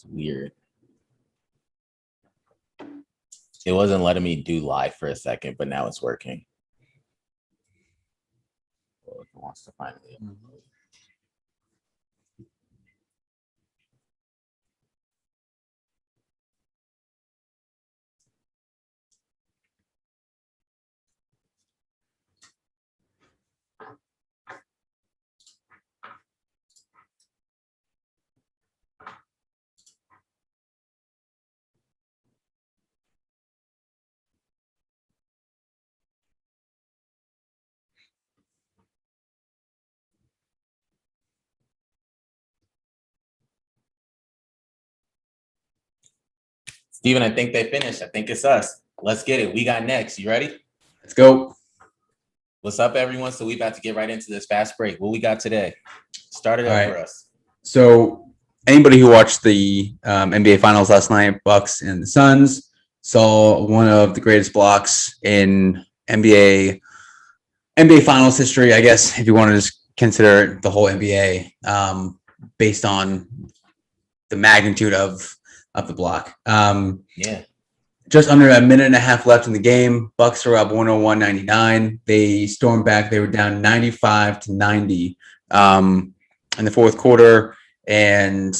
It's weird. It wasn't letting me do live for a second, but now it's working. Well, it wants to finally. Steven, I think they finished. I think it's us. Let's get it. We got next. You ready? Let's go. What's up, everyone? So we about to get right into this fast break. What we got today? Start it up for us. So anybody who watched the NBA Finals last night, Bucks and the Suns, saw one of the greatest blocks in NBA Finals history, I guess, if you want to just consider the whole NBA based on the magnitude of the block. Just under a minute and a half left in the game. Bucks are up 101-99. They stormed back. They were down 95-90 in the fourth quarter, and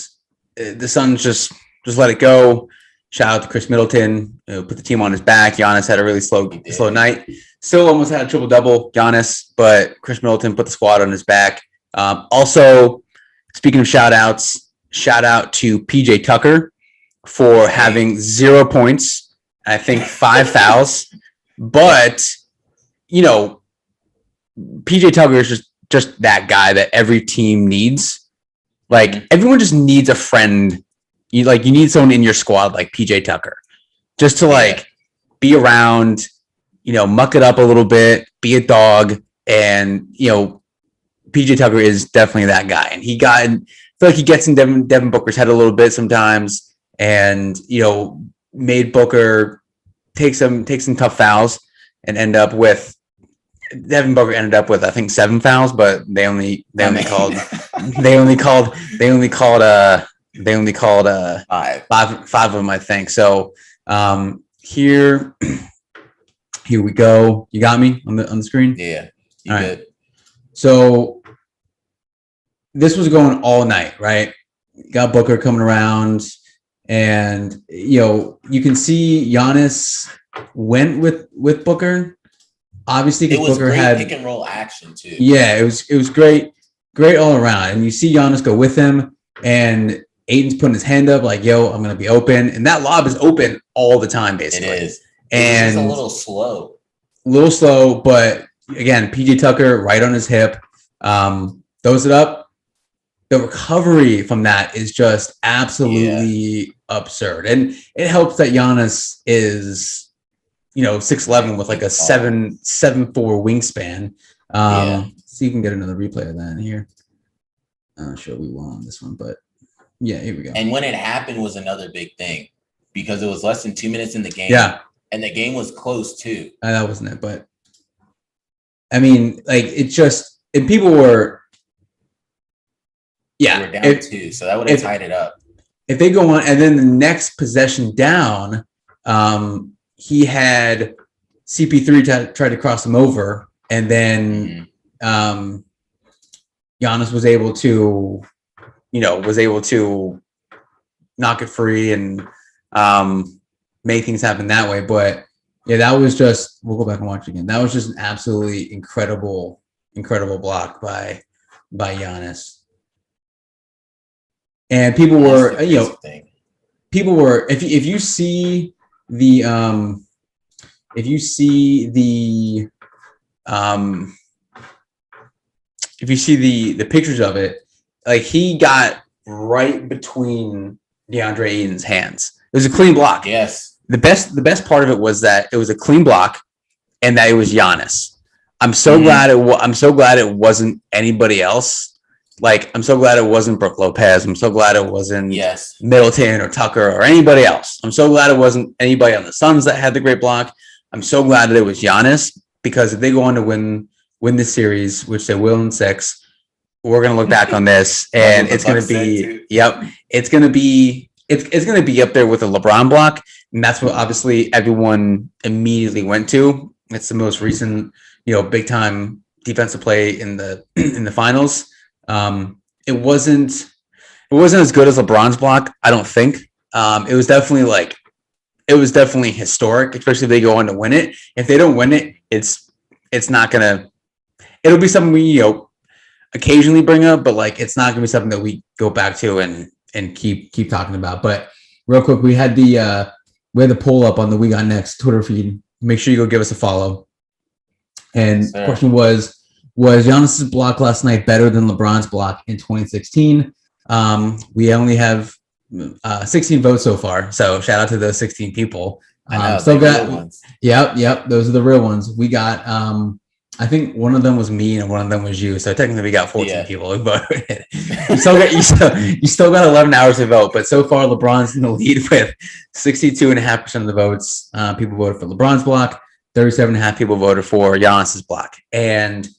the Suns just let it go. Shout out to Chris Middleton, put the team on his back. Giannis had a really slow night. Still almost had a triple-double, Giannis, but Chris Middleton put the squad on his back. Also, speaking of shout-outs, shout out to PJ Tucker for having 0 points, I think 5 fouls. But, PJ Tucker is just that guy that every team needs. Like, everyone just needs a friend. You need someone in your squad like PJ Tucker just to be around, muck it up a little bit, be a dog. And, PJ Tucker is definitely that guy. And I feel like he gets in Devin Booker's head a little bit sometimes, and made Booker take some tough fouls and Devin Booker ended up with I think 7 fouls, but they only called 5 of them, I think. So here we go. You got me on the screen? Yeah. All right. Good. So this was going all night, right? Got Booker coming around, and you can see Giannis went with Booker. Obviously, because Booker had pick and roll action too. Yeah, it was great all around. And you see Giannis go with him, and Ayton's putting his hand up like, "Yo, I'm gonna be open," and that lob is open all the time, basically. It is. And it's just a little slow, but again, PJ Tucker right on his hip, throws it up. The recovery from that is just absolutely absurd, and it helps that Giannis is 6'11" with like a 7'4" wingspan. So you can get another replay of that in here. I'm not sure we won on this one, but yeah, here we go. And when it happened was another big thing because it was less than 2 minutes in the game. Yeah, and the game was close too. That wasn't it, but I mean, it just, and people were. Yeah, they were down 2, so that would have tied it up. If they go on, and then the next possession down, he had CP3 try to cross him over, and then Giannis was able to knock it free and make things happen that way. But yeah, that was just, we'll go back and watch it again. That was just an absolutely incredible block by Giannis. And people were, if you see the pictures of it, he got right between DeAndre Ayton's hands. It was a clean block. Yes. The best part of it was that it was a clean block and that it was Giannis. I'm so glad it wasn't anybody else. I'm so glad it wasn't Brook Lopez. I'm so glad it wasn't Middleton or Tucker or anybody else. I'm so glad it wasn't anybody on the Suns that had the great block. I'm so glad that it was Giannis, because if they go on to win this series, which they will in 6, we're going to look back on this and it's going to be, it's going to be it's going to be up there with the LeBron block, and that's what obviously everyone immediately went to. It's the most recent, big time defensive play in the in the finals. It wasn't as good as LeBron's block, I don't think. It was definitely historic, especially if they go on to win it. If they don't win it, it's not gonna. It'll be something we occasionally bring up, but like it's not gonna be something that we go back to and keep talking about. But real quick, we had the poll up on the We Got Next Twitter feed. Make sure you go give us a follow. And the question was Giannis's block last night better than LeBron's block in 2016? We only have 16 votes so far. So shout out to those 16 people. Still got, yep. Those are the real ones. We got, I think one of them was me and one of them was you. So technically we got 14 people who voted. you still got 11 hours to vote, but so far LeBron's in the lead with 62.5% of the votes. People voted for LeBron's block. 37.5 people voted for Giannis's block. And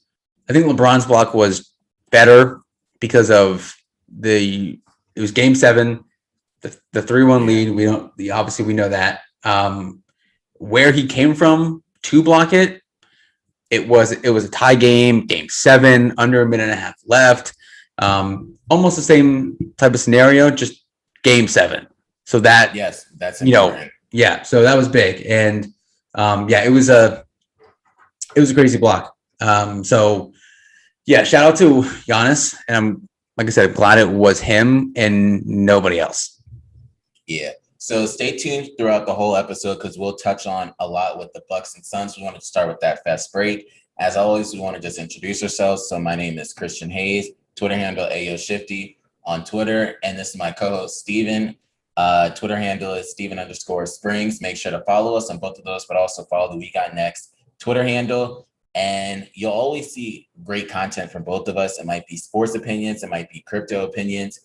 I think LeBron's block was better because of it was game 7, the 3-1 lead. Obviously we know that. Where he came from to block it, it was a tie game 7, under a minute and a half left. Almost the same type of scenario, just game 7. So that, yes, that's important. So that was big. And it was a crazy block. So shout out to Giannis. And like I said, I'm glad it was him and nobody else. Yeah. So stay tuned throughout the whole episode because we'll touch on a lot with the Bucks and Suns. We want to start with that fast break. As always, we want to just introduce ourselves. So my name is Christian Hayes, Twitter handle AyoShifty on Twitter. And this is my co-host, Steven. Twitter handle is Steven_Springs. Make sure to follow us on both of those, but also follow the We Got Next Twitter handle. And you'll always see great content from both of us. It might be sports opinions. It might be crypto opinions.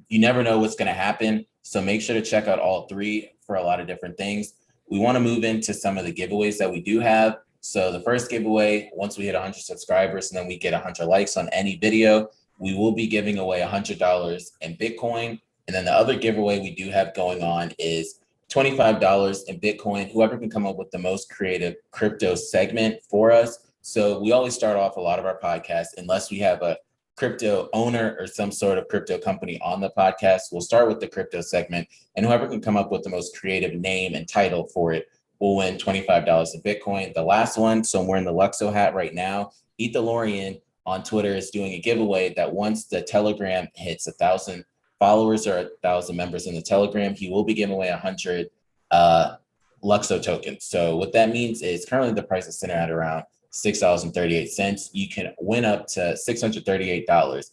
You never know what's going to happen. So make sure to check out all 3 for a lot of different things. We want to move into some of the giveaways that we do have. So the first giveaway, once we hit 100 subscribers and then we get 100 likes on any video, we will be giving away $100 in Bitcoin. And then the other giveaway we do have going on is $25 in Bitcoin. Whoever can come up with the most creative crypto segment for us. So we always start off a lot of our podcasts, unless we have a crypto owner or some sort of crypto company on the podcast. We'll start with the crypto segment, and whoever can come up with the most creative name and title for it will win $25 in Bitcoin. The last one, so I'm wearing the Luxo hat right now. Eat the Lorian on Twitter is doing a giveaway that once the Telegram hits 1,000 followers or 1,000 members in the Telegram, he will be giving away 100 Luxo tokens. So what that means is currently the price is sitting at around $6.38. You can win up to $638.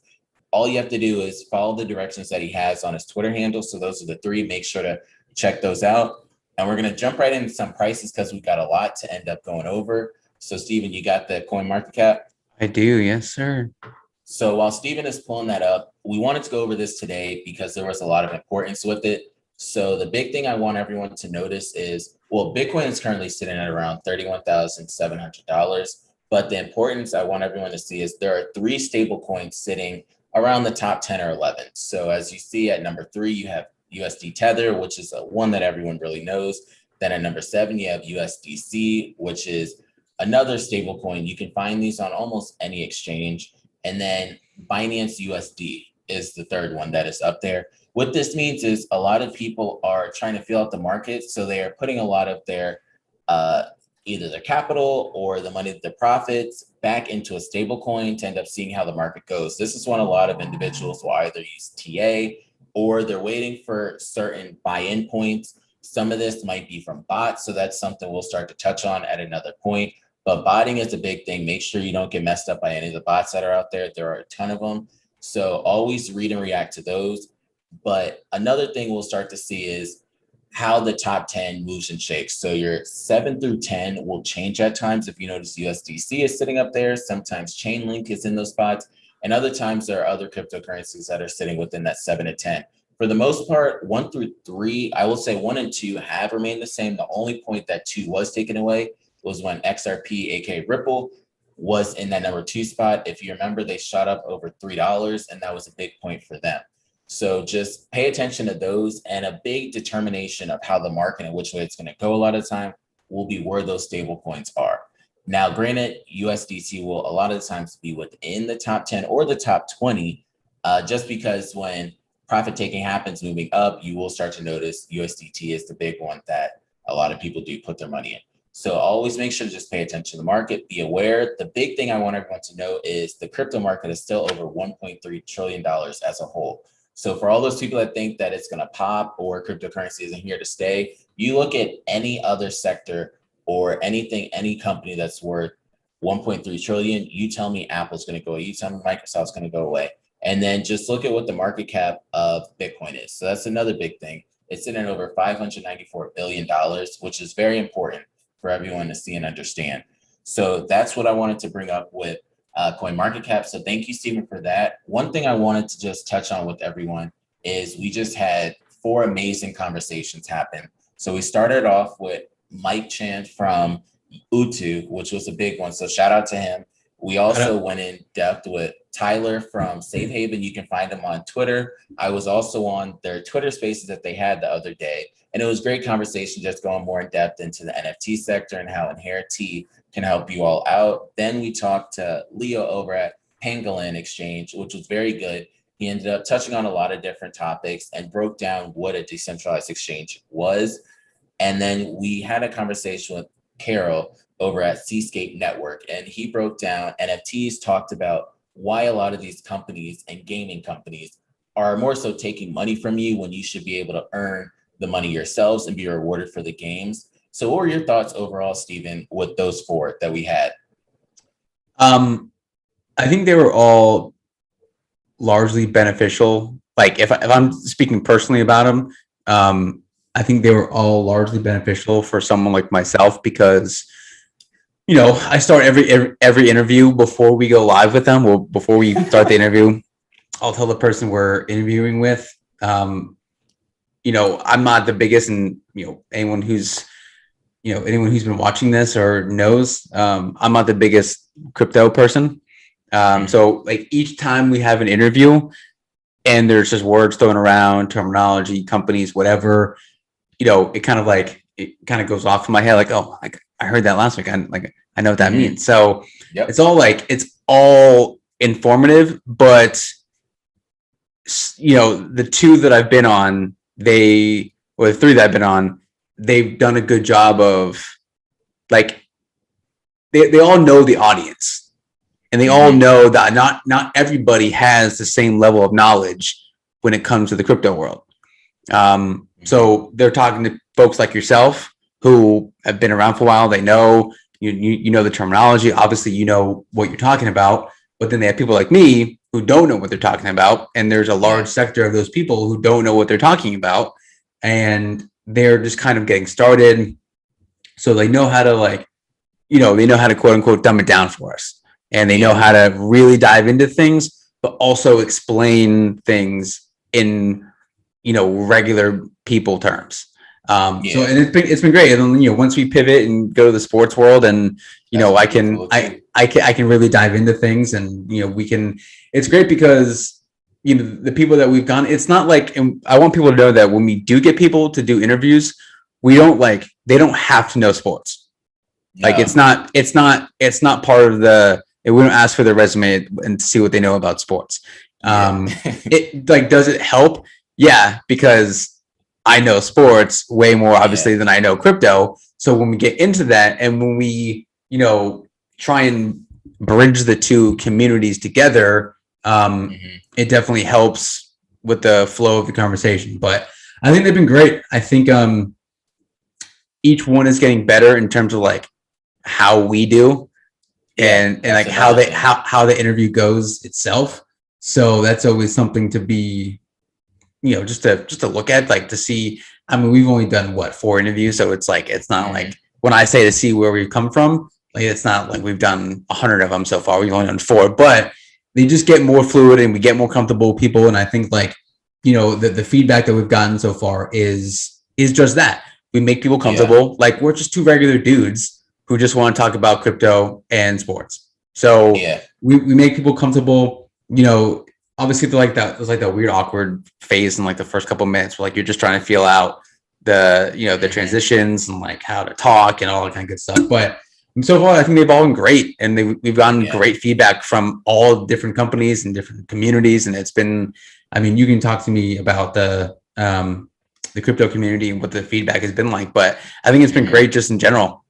All you have to do is follow the directions that he has on his Twitter handle. So those are the 3. Make sure to check those out. And we're going to jump right into some prices because we've got a lot to end up going over. So Steven, you got the coin market cap? I do. Yes, sir. So while Steven is pulling that up, we wanted to go over this today because there was a lot of importance with it. So the big thing I want everyone to notice is, well, Bitcoin is currently sitting at around $31,700. But the importance I want everyone to see is there are 3 stable coins sitting around the top 10 or 11. So as you see at number 3, you have USD Tether, which is one that everyone really knows. Then at number 7, you have USDC, which is another stable coin. You can find these on almost any exchange. And then Binance USD is the 3rd one that is up there. What this means is a lot of people are trying to fill out the market. So they are putting a lot of their either their capital or the money that their profits back into a stable coin to end up seeing how the market goes. This is when a lot of individuals will either use TA or they're waiting for certain buy-in points. Some of this might be from bots. So that's something we'll start to touch on at another point. But botting is a big thing. Make sure you don't get messed up by any of the bots that are out there. There are a ton of them. So always read and react to those. But another thing we'll start to see is how the top 10 moves and shakes. So your 7 through 10 will change at times. If you notice USDC is sitting up there, sometimes Chainlink is in those spots, and other times there are other cryptocurrencies that are sitting within that 7 to 10. For the most part, 1 through 3, I will say 1 and 2 have remained the same. The only point that 2 was taken away was when XRP, aka Ripple, was in that number 2 spot. If you remember, they shot up over $3, and that was a big point for them. So just pay attention to those, and a big determination of how the market and which way it's going to go a lot of the time will be where those stable coins are. Now, granted, USDC will a lot of the times be within the top 10 or the top 20, just because when profit taking happens moving up, you will start to notice USDT is the big one that a lot of people do put their money in. So always make sure to just pay attention to the market, be aware. The big thing I want everyone to know is the crypto market is still over $1.3 trillion as a whole. So for all those people that think that it's going to pop or cryptocurrency isn't here to stay, you look at any other sector or anything, any company that's worth 1.3 trillion, you tell me Apple's going to go away, you tell me Microsoft's going to go away. And then just look at what the market cap of Bitcoin is. So that's another big thing. It's sitting at over $594 billion, which is very important for everyone to see and understand. So that's what I wanted to bring up with Coin Market Cap. So thank you, Stephen, for that. One thing I wanted to just touch on with everyone is we just had 4 amazing conversations happen. So we started off with Mike Chan from ODU, which was a big one. So shout out to him. We also went in depth with Tyler from Safe Haven. You can find him on Twitter. I was also on their Twitter spaces that they had the other day. And it was great conversation, just going more in depth into the NFT sector and how Inherit can help you all out. Then we talked to Leo over at Pangolin Exchange, which was very good. He ended up touching on a lot of different topics and broke down what a decentralized exchange was. And then we had a conversation with Carol over at Seascape Network, and he broke down NFTs, talked about why a lot of these companies and gaming companies are more so taking money from you when you should be able to earn the money yourselves and be rewarded for the games. So what were your thoughts overall, Stephen, with those 4 that we had? I think they were all largely beneficial. Like if I'm speaking personally about them, I think they were all largely beneficial for someone like myself because, you know, I start every interview before we go live with them, or before we start the interview, I'll tell the person we're interviewing with, you know, I'm not the biggest, and you know, anyone who's been watching this or knows, I'm not the biggest crypto person. So like each time we have an interview and there's just words thrown around, terminology, companies, whatever, you know, it kind of goes off in my head. Like, oh, I heard that last week. I know what that means. So it's all informative, but you know, the 2 that I've been on, the 3 that I've been on, they've done a good job of like, they all know the audience, and they all know that not everybody has the same level of knowledge when it comes to the crypto world. So they're talking to folks like yourself who have been around for a while. They know, you know the terminology. Obviously, you know what you're talking about. But then they have people like me who don't know what they're talking about. And there's a large sector of those people who don't know what they're talking about. And they're just kind of getting started. So they know how to they know how to quote unquote dumb it down for us. And they know how to really dive into things, but also explain things in, you know, regular people terms. So and it's been great. And then, you know, once we pivot and go to the sports world, and you know, I can really dive into things, and you know, it's great because, you know, the people that we've gone, it's not like, and I want people to know that when we do get people to do interviews, they don't have to know sports. No. Like it's not part of the, we don't ask for their resume and see what they know about sports. It like, does it help? Yeah, because I know sports way more obviously than I know crypto. So when we get into that, and when we, you know, try and bridge the 2 communities together, it definitely helps with the flow of the conversation. But I think they've been great. I think each one is getting better in terms of like how we do, and like how the interview goes itself. So that's always something to be, you know, just to look at, like to see. I mean, we've only done 4 interviews, so it's like, it's not like when I say to see where we've come from, like it's not like we've done 100 of them so far. We've only done 4, but they just get more fluid and we get more comfortable with people. And I think, like, you know, the feedback that we've gotten so far is just that we make people comfortable. Like we're just 2 regular dudes who just want to talk about crypto and sports. So we make people comfortable. You know, obviously there's like that weird awkward phase in like the first couple of minutes where like you're just trying to feel out the transitions and like how to talk and all that kind of good stuff. But so far, I think they've all been great, and we've gotten great feedback from all different companies and different communities. And it's been, I mean, you can talk to me about the crypto community and what the feedback has been like, but I think it's been great just in general.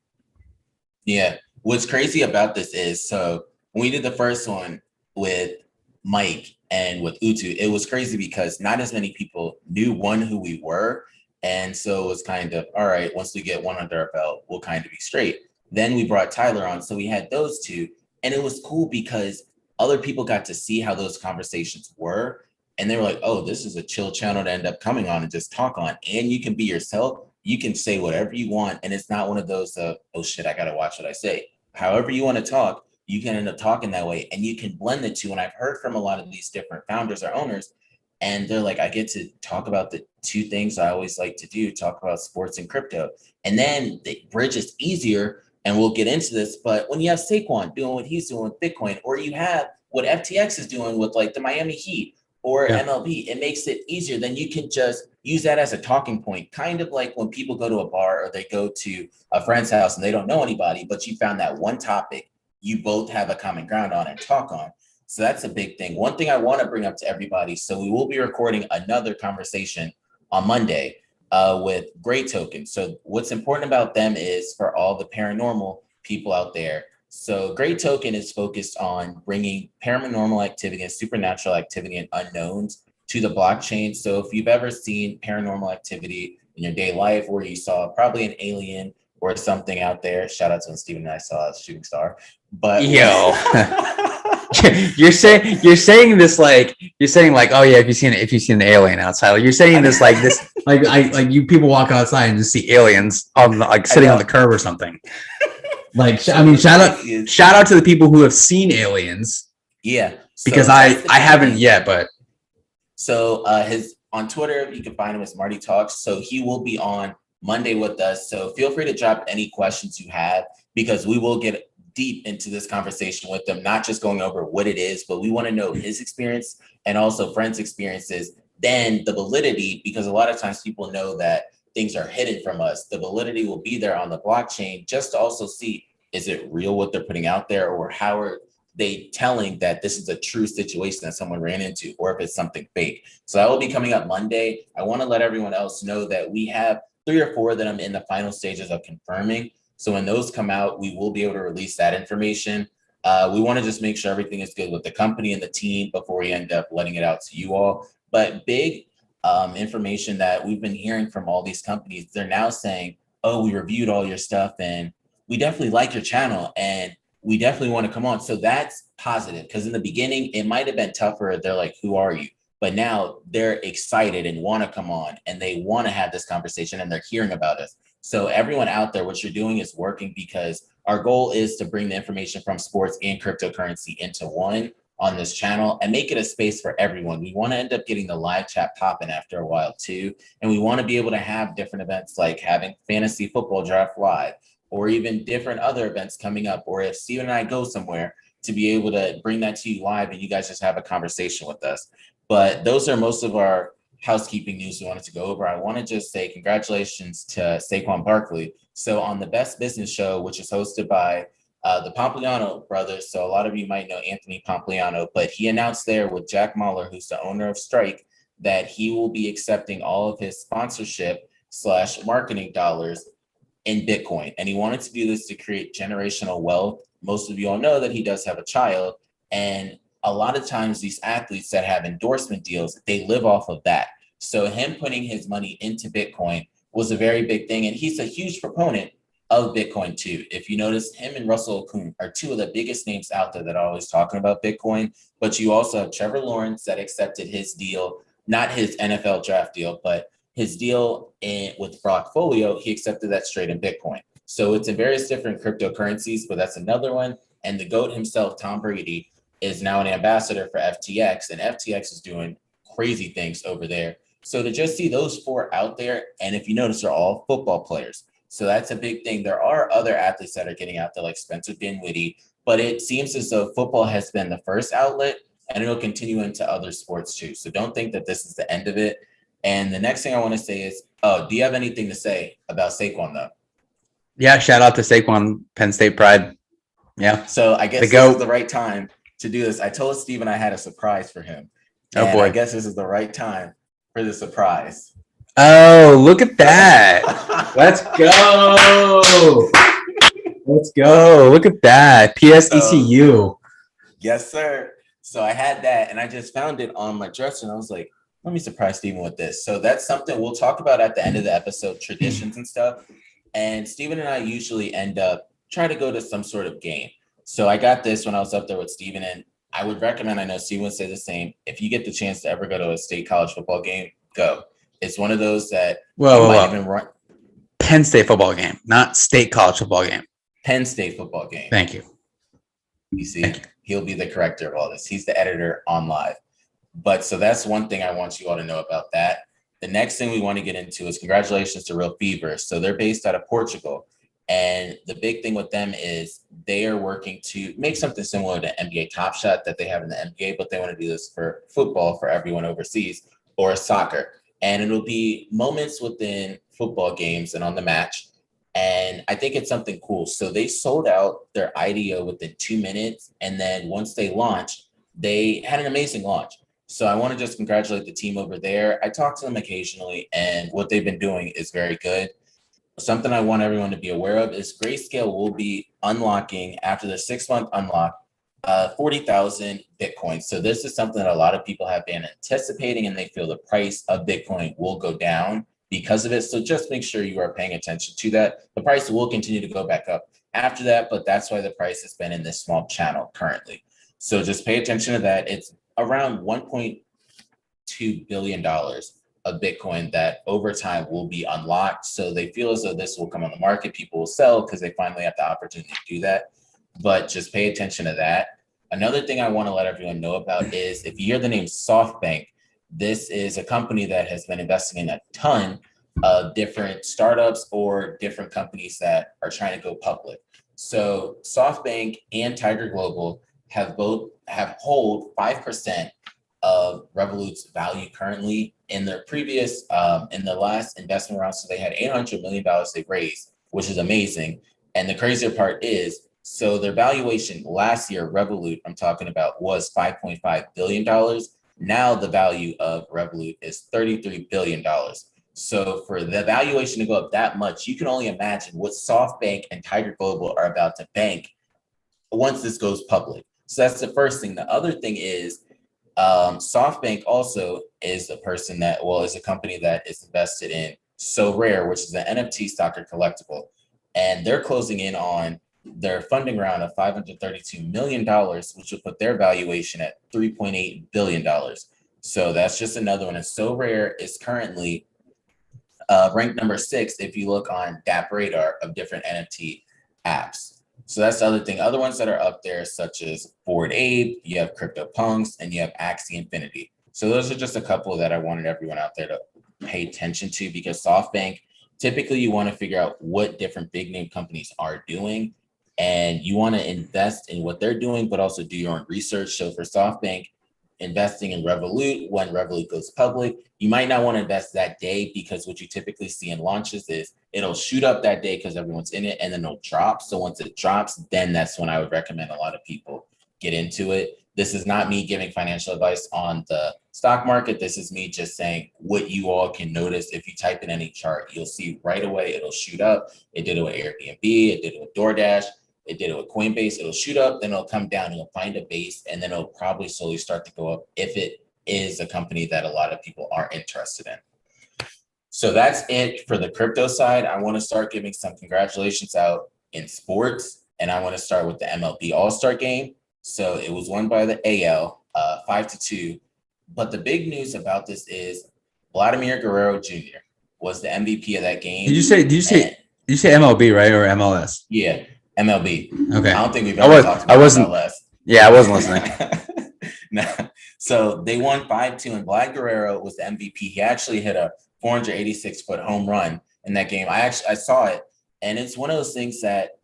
Yeah. What's crazy about this is, so when we did the first one with Mike and with Utu, it was crazy because not as many people knew who we were. And so it was kind of, all right, once we get one under our belt, we'll kind of be straight. Then we brought Tyler on. So we had those two. And it was cool because other people got to see how those conversations were. And they were like, oh, this is a chill channel to end up coming on and just talk on. And you can be yourself. You can say whatever you want. And it's not one of those, oh shit, I got to watch what I say. However you want to talk, you can end up talking that way. And you can blend the two. And I've heard from a lot of these different founders or owners, and they're like, I get to talk about the two things I always like to do, talk about sports and crypto. And then the bridge is easier. And we'll get into this. But when you have Saquon doing what he's doing with Bitcoin, or you have what FTX is doing with like the Miami Heat or MLB, it makes it easier. Then you can just use that as a talking point, kind of like when people go to a bar or they go to a friend's house and they don't know anybody, but you found that one topic you both have a common ground on and talk on. So that's a big thing. One thing I want to bring up to everybody. So we will be recording another conversation on Monday with Great Token. So what's important about them is for all the paranormal people out there. So Great Token is focused on bringing paranormal activity and supernatural activity and unknowns to the blockchain. So if you've ever seen paranormal activity in your day life where you saw probably an alien or something out there, shout out to when Steven and I saw a shooting star. But you're saying this like oh yeah, if you've seen the alien outside, like, you're saying this like this like you people walk outside and just see aliens on like sitting on the curb or something. Like I mean, shout out to the people who have seen aliens. Yeah, because I haven't yet, but so his on Twitter you can find him as Marty Talks. So he will be on Monday with us. So feel free to drop any questions you have because we will get deep into this conversation with them, not just going over what it is, but we want to know his experience and also friends' experiences, then the validity, because a lot of times people know that things are hidden from us. The validity will be there on the blockchain just to also see, is it real what they're putting out there, or how are they telling that this is a true situation that someone ran into, or if it's something fake. So that will be coming up Monday. I want to let everyone else know that we have 3 or 4 that I'm in the final stages of confirming. So when those come out, we will be able to release that information. We want to just make sure everything is good with the company and the team before we end up letting it out to you all. But big information that we've been hearing from all these companies, they're now saying, oh, we reviewed all your stuff and we definitely like your channel and we definitely want to come on. So that's positive, because in the beginning, it might have been tougher. They're like, who are you? But now they're excited and want to come on and they want to have this conversation and they're hearing about us. So everyone out there, what you're doing is working, because our goal is to bring the information from sports and cryptocurrency into one on this channel and make it a space for everyone. We want to end up getting the live chat popping after a while too. And we want to be able to have different events like having fantasy football draft live, or even different other events coming up. Or if Steven and I go somewhere, to be able to bring that to you live and you guys just have a conversation with us. But those are most of our housekeeping news we wanted to go over. I want to just say congratulations to Saquon Barkley. So on the Best Business Show, which is hosted by the Pompliano brothers, so a lot of you might know Anthony Pompliano, but he announced there with Jack Mahler, who's the owner of Strike, that he will be accepting all of his sponsorship / marketing dollars in Bitcoin. And he wanted to do this to create generational wealth. Most of you all know that he does have a child, and a lot of times these athletes that have endorsement deals, they live off of that. So him putting his money into Bitcoin was a very big thing. And he's a huge proponent of Bitcoin too. If you notice, him and Russell Okung are 2 of the biggest names out there that are always talking about Bitcoin. But you also have Trevor Lawrence that accepted his deal, not his NFL draft deal, but his deal with Brockfolio, he accepted that straight in Bitcoin. So it's in various different cryptocurrencies, but that's another one. And the GOAT himself, Tom Brady, is now an ambassador for FTX, and FTX is doing crazy things over there. So to just see those 4 out there, and if you notice, they're all football players. So that's a big thing. There are other athletes that are getting out there like Spencer Dinwiddie, but it seems as though football has been the first outlet. and it'll continue into other sports too. So don't think that this is the end of it. And the next thing I want to say is, do you have anything to say about Saquon though? Yeah, shout out to Saquon, Penn State pride. Yeah. So I guess this is the right time to do this. I told Steven I had a surprise for him. Oh boy. I guess this is the right time for the surprise. Oh, look at that. Let's go. Let's go. Look at that. PSECU. Yes, sir. So I had that and I just found it on my dresser and I was like, let me surprise Steven with this. So that's something we'll talk about at the end of the episode, traditions and stuff. And Steven and I usually end up trying to go to some sort of game. So I got this when I was up there with Steven, and I would recommend, I know Steven would say the same, if you get the chance to ever go to a state college football game, go. It's one of those that might even run. Penn State football game, not state college football game. Penn State football game. Thank you. You see, he'll be the corrector of all this. He's the editor on live. But so that's one thing I want you all to know about that. The next thing we want to get into is congratulations to Real Fever. So they're based out of Portugal. And the big thing with them is they are working to make something similar to NBA Top Shot that they have in the NBA, but they want to do this for football for everyone overseas, or soccer. And it'll be moments within football games and on the match. And I think it's something cool. So they sold out their IDO within 2 minutes. And then once they launched, they had an amazing launch. So I want to just congratulate the team over there. I talk to them occasionally, and what they've been doing is very good. Something I want everyone to be aware of is Grayscale will be unlocking, after the 6-month unlock, 40,000 Bitcoin. So this is something that a lot of people have been anticipating, and they feel the price of Bitcoin will go down because of it. So just make sure you are paying attention to that. The price will continue to go back up after that, but that's why the price has been in this small channel currently. So just pay attention to that. It's around $1.2 billion of Bitcoin that over time will be unlocked. So they feel as though this will come on the market. People will sell because they finally have the opportunity to do that. But just pay attention to that. Another thing I want to let everyone know about is if you hear the name SoftBank, this is a company that has been investing in a ton of different startups or different companies that are trying to go public. So SoftBank and Tiger Global have hold 5% of Revolut's value currently. In their previous, in the last investment round, so they had $800 million they raised, which is amazing. And the crazier part is, so their valuation last year, Revolut, I'm talking about, was $5.5 billion. Now the value of Revolut is $33 billion. So for the valuation to go up that much, you can only imagine what SoftBank and Tiger Global are about to bank once this goes public. So that's the first thing. The other thing is SoftBank also is a person that, is a company that is invested in So Rare, which is an NFT stock or collectible. And they're closing in on their funding round of $532 million, which will put their valuation at $3.8 billion. So that's just another one. And So Rare is currently ranked number 6 if you look on DApp Radar of different NFT apps. So that's the other thing. Other ones that are up there, such as Bored Ape, you have CryptoPunks, and you have Axie Infinity. So those are just a couple that I wanted everyone out there to pay attention to, because SoftBank, typically you want to figure out what different big name companies are doing, and you want to invest in what they're doing, but also do your own research. So for SoftBank, investing in Revolut, when Revolut goes public, you might not want to invest that day, because what you typically see in launches is it'll shoot up that day because everyone's in it, and then it'll drop. So once it drops, then that's when I would recommend a lot of people get into it. This is not me giving financial advice on the stock market. This is me just saying what you all can notice. If you type in any chart, you'll see right away it'll shoot up. It did it with Airbnb, it did it with DoorDash, it did it with Coinbase. It'll shoot up, then it'll come down, you'll find a base, and then it'll probably slowly start to go up if it is a company that a lot of people are interested in. So that's it for the crypto side. I want to start giving some congratulations out in sports, and I want to start with the MLB All-Star Game. So it was won by the AL 5-2. But the big news about this is Vladimir Guerrero Jr. was the MVP of that game. Did you say MLB, right, or MLS? Yeah, MLB. Okay. I don't think we've ever talked about MLS. Yeah, I wasn't listening. No. So they won 5-2, and Vlad Guerrero was the MVP. He actually hit a 486-foot home run in that game. I saw it, and it's one of those things that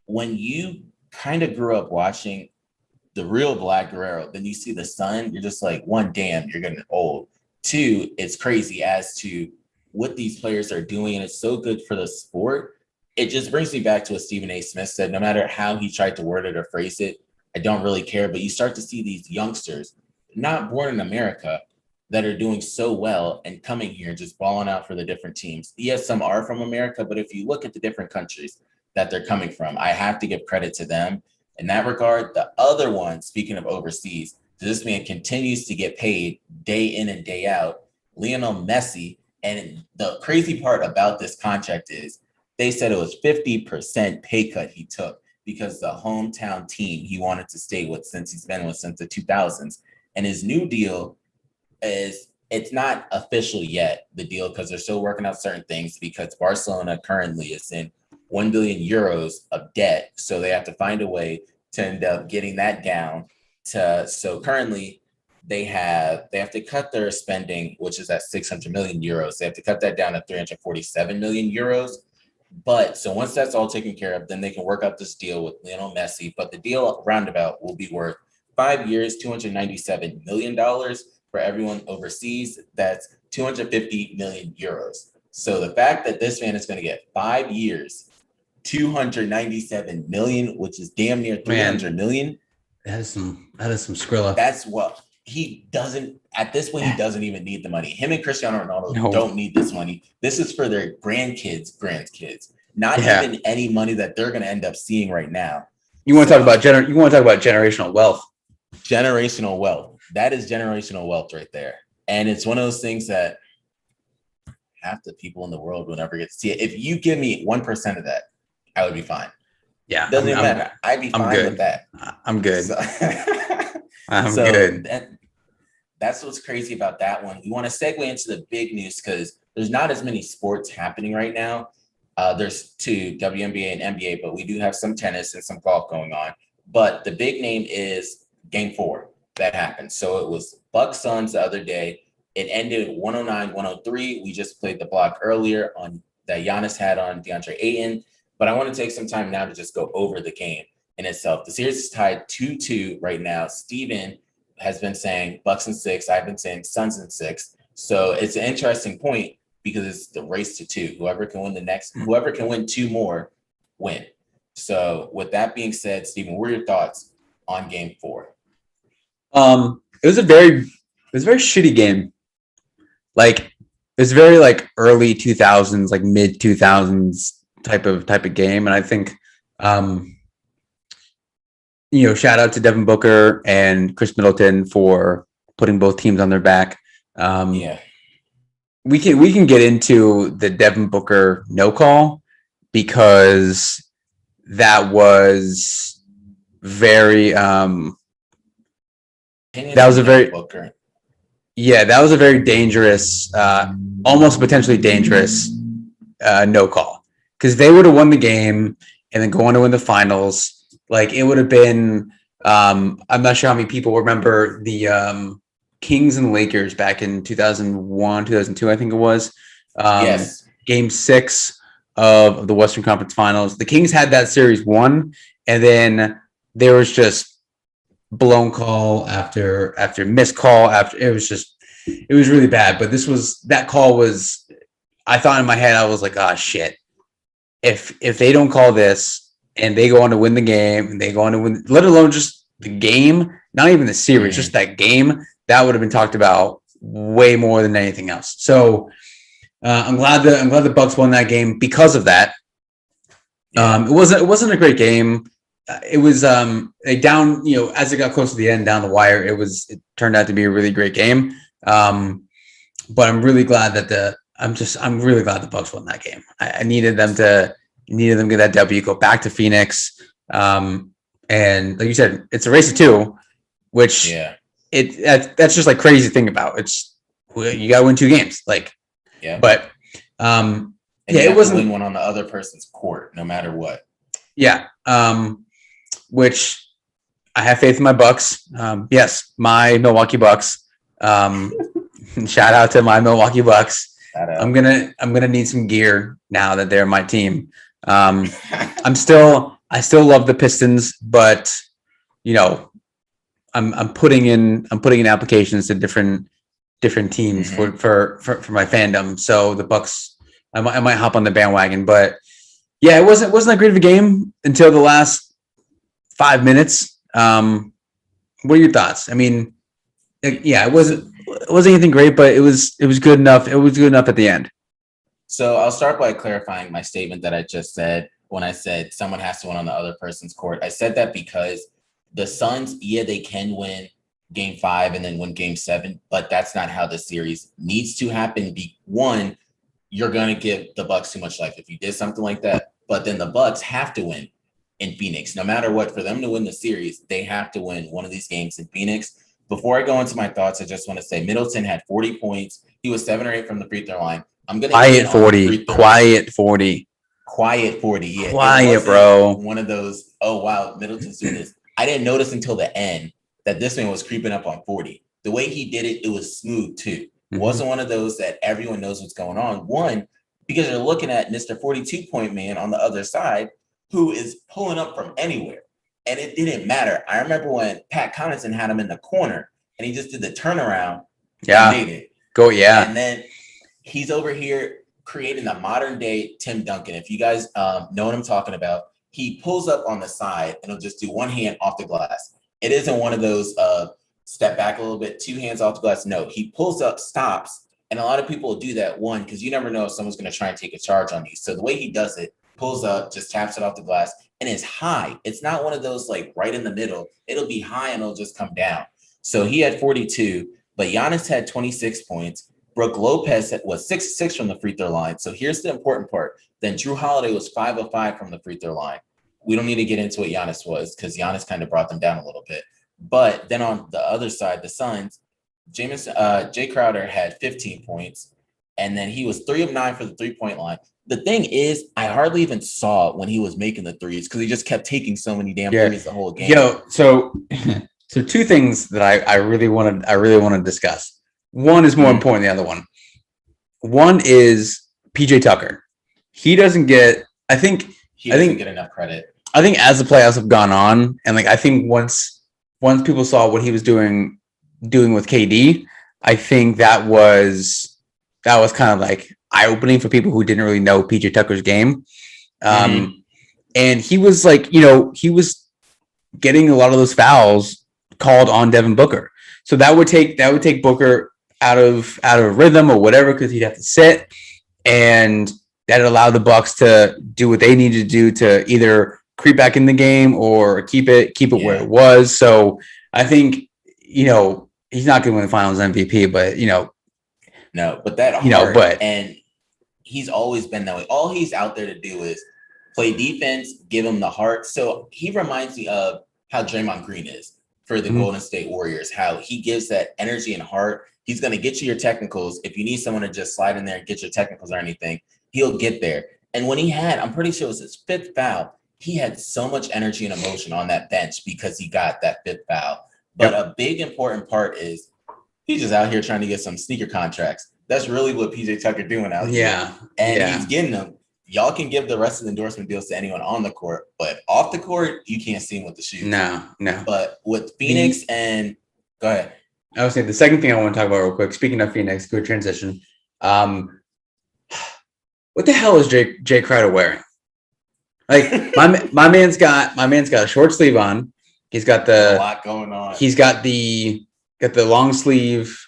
when you kind of grew up watching the real Black Guerrero. Then you see the son, you're just like, one, damn, you're getting old. Two, it's crazy as to what these players are doing, and it's so good for the sport. It just brings me back to what Stephen A. Smith said. No matter how he tried to word it or phrase it, I don't really care. But you start to see these youngsters, not born in America, that are doing so well and coming here just balling out for the different teams. Yes, some are from America, but if you look at the different countries that they're coming from, I have to give credit to them. In that regard, the other one, speaking of overseas, this man continues to get paid day in and day out. Lionel Messi. And the crazy part about this contract is they said it was 50% pay cut he took because the hometown team he wanted to stay with since he's been with since the 2000s. And his new deal is, it's not official yet, the deal, because they're still working out certain things because Barcelona currently is in 1 billion euros of debt. So they have to find a way to end up getting that down to, so currently they have to cut their spending, which is at 600 million euros. They have to cut that down to 347 million euros. But so once that's all taken care of, then they can work out this deal with Lionel Messi. But the deal roundabout will be worth 5 years, $297 million for everyone overseas. That's 250 million euros. So the fact that this man is going to get 5 years, 297 million, which is damn near 300 million. That is some Skrilla. That's what he doesn't, at this point, he doesn't even need the money. Him and Cristiano Ronaldo don't need this money. This is for their grandkids, not even any money that they're going to end up seeing right now. You want to talk about generational wealth. Generational wealth. That is generational wealth right there. And it's one of those things that half the people in the world will never get to see it. If you give me 1% of that, I would be fine. Yeah. Doesn't even matter. I'd be fine with that. I'm good. So, I'm good. That's what's crazy about that one. We want to segue into the big news because there's not as many sports happening right now. There's two, WNBA and NBA, but we do have some tennis and some golf going on. But the big name is Game 4 that happened. So it was Bucks Suns the other day. It ended 109-103. We just played the block earlier on that Giannis had on DeAndre Ayton. But I want to take some time now to just go over the game in itself. The series is tied 2-2 right now. Steven has been saying Bucks in 6. I've been saying Suns in 6. So it's an interesting point because it's the race to 2. Whoever can win 2 more, win. So with that being said, Steven, what are your thoughts on Game 4? It was a very shitty game. Like it was very like early 2000s, like mid 2000s type of game. And I think shout out to Devin Booker and Chris Middleton for putting both teams on their back. We can get into the Devin Booker no call because that was very that was a very dangerous, almost potentially dangerous no call because they would have won the game and then go on to win the finals. Like it would have been, I'm not sure how many people remember the Kings and Lakers back in 2001, 2002, I think it was. Yes. Game 6 of the Western Conference Finals. The Kings had that series won, and then there was just blown call after missed call. It was really bad. But that call was, I thought in my head, I was like, oh shit. If they don't call this, and they go on to win the game, and they go on to win, let alone just the game, not even the series, just that game, that would have been talked about way more than anything else. So I'm glad the Bucks won that game because of that. It wasn't a great game. It was down, as it got close to the end, down the wire, it turned out to be a really great game. But I'm really glad that I'm really glad the Bucks won that game. I needed them to get that W, go back to Phoenix. And like you said, it's a race of 2, which that's just like crazy thing about it's you got to win 2 games. Like, but it wasn't win one on the other person's court, no matter what. Yeah. Which I have faith in my Bucks. Yes, my Milwaukee Bucks. Shout out to my Milwaukee Bucks. I'm gonna need some gear now that they're my team. I still love the Pistons, but I'm putting in applications to different teams for my fandom. So the Bucks, I might hop on the bandwagon, but yeah, it wasn't that great of a game until the last 5 minutes. What are your thoughts? I mean, yeah, it wasn't anything great, but it was good enough. It was good enough at the end. So I'll start by clarifying my statement that I just said when I said someone has to win on the other person's court. I said that because the Suns, they can win game 5 and then win game 7, but that's not how the series needs to happen. One, you're going to give the Bucks too much life if you did something like that, but then the Bucks have to win in Phoenix. No matter what, for them to win the series, they have to win one of these games in Phoenix. Before I go into my thoughts, I just want to say Middleton had 40 points. He was 7 or 8 from the free throw line. I'm going to quiet 40. Quiet 40. Yeah. Quiet, bro. One of those, oh, wow, Middleton's doing this. I didn't notice until the end that this man was creeping up on 40. The way he did it, it was smooth too. It wasn't one of those that everyone knows what's going on. One, because you're looking at Mr. 42-point man on the other side who is pulling up from anywhere. And it didn't matter. I remember when Pat Connaughton had him in the corner and he just did the turnaround. Yeah. And made it. Go, yeah. And then he's over here creating a modern day Tim Duncan. If you guys know what I'm talking about, he pulls up on the side and he'll just do one hand off the glass. It isn't one of those step back a little bit, 2 hands off the glass. No, he pulls up, stops. And a lot of people will do that, one, because you never know if someone's going to try and take a charge on you. So the way he does it, pulls up, just taps it off the glass, and it's high. It's not one of those like right in the middle. It'll be high and it'll just come down. So he had 42, but Giannis had 26 points. Brook Lopez was 6-6 from the free throw line. So here's the important part. Then Drew Holiday was 5 of 5 from the free throw line. We don't need to get into what Giannis was because Giannis kind of brought them down a little bit. But then on the other side, the Suns, Jay Crowder had 15 points, and then he was 3 of 9 for the 3-point line. The thing is, I hardly even saw it when he was making the threes because he just kept taking so many damn threes the whole game. So 2 things that I really want to discuss. One is more important than the other one. One is PJ Tucker. He doesn't get. I think he doesn't get enough credit. I think as the playoffs have gone on, and like I think once people saw what he was doing with KD, I think that was kind of like eye-opening for people who didn't really know PJ Tucker's game. And he was like, he was getting a lot of those fouls called on Devin Booker. So that would take Booker out of rhythm or whatever, because he'd have to sit, and that allowed the Bucks to do what they needed to do to either creep back in the game or keep it where it was. So I think, he's not going to win the Finals MVP, but no, but that heart, and he's always been that way. All he's out there to do is play defense, give him the heart. So he reminds me of how Draymond Green is for the Golden State Warriors, how he gives that energy and heart. He's going to get you your technicals. If you need someone to just slide in there and get your technicals or anything, he'll get there. And when I'm pretty sure it was his 5th foul, he had so much energy and emotion on that bench because he got that 5th foul. But a big important part is he's just out here trying to get some sneaker contracts. That's really what PJ Tucker doing out here. And he's getting them. Y'all can give the rest of the endorsement deals to anyone on the court, but off the court, you can't see him with the shoes. No. But with Phoenix and go ahead. I would say the second thing I want to talk about real quick, speaking of Phoenix, good transition. What the hell is Jay Crowder wearing? Like my man's got a short sleeve on. He's got a lot going on. He's got the long sleeve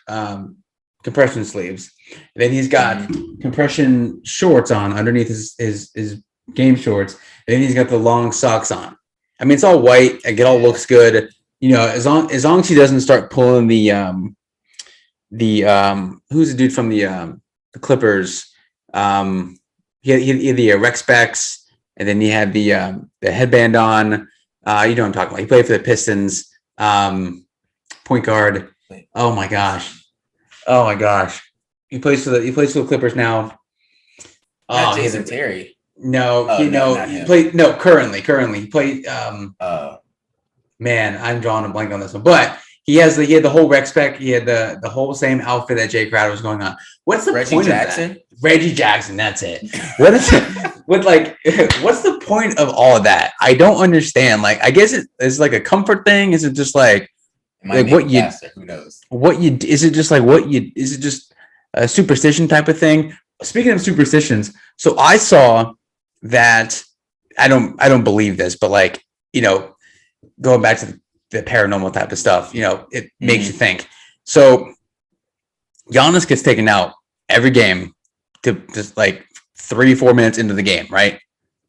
compression sleeves. And then he's got compression shorts on underneath his game shorts. And then he's got the long socks on. I mean, it's all white. It all looks good. As long as he doesn't start pulling the who's the dude from the Clippers? He had the rec specs, and then he had the headband on. You know what I'm talking about. He played for the Pistons, point guard. Oh my gosh. He plays for the Clippers now. Not Jason Terry. No, he played. No, currently he played. Man, I'm drawing a blank on this one, but he had the whole rec spec. He had the whole same outfit that Jay Crowder was going on. What's the Reggie point Jackson? of that? Reggie Jackson. That's it. What is it? What's the point of all of that? I don't understand. Like, I guess it's like a comfort thing. Is it just like, It might make it faster. Who knows? Is it just like is it just a superstition type of thing? Speaking of superstitions, so I saw that I don't believe this, but like, going back to the paranormal type of stuff, it makes you think. So Giannis gets taken out every game to just like 3-4 minutes into the game, right?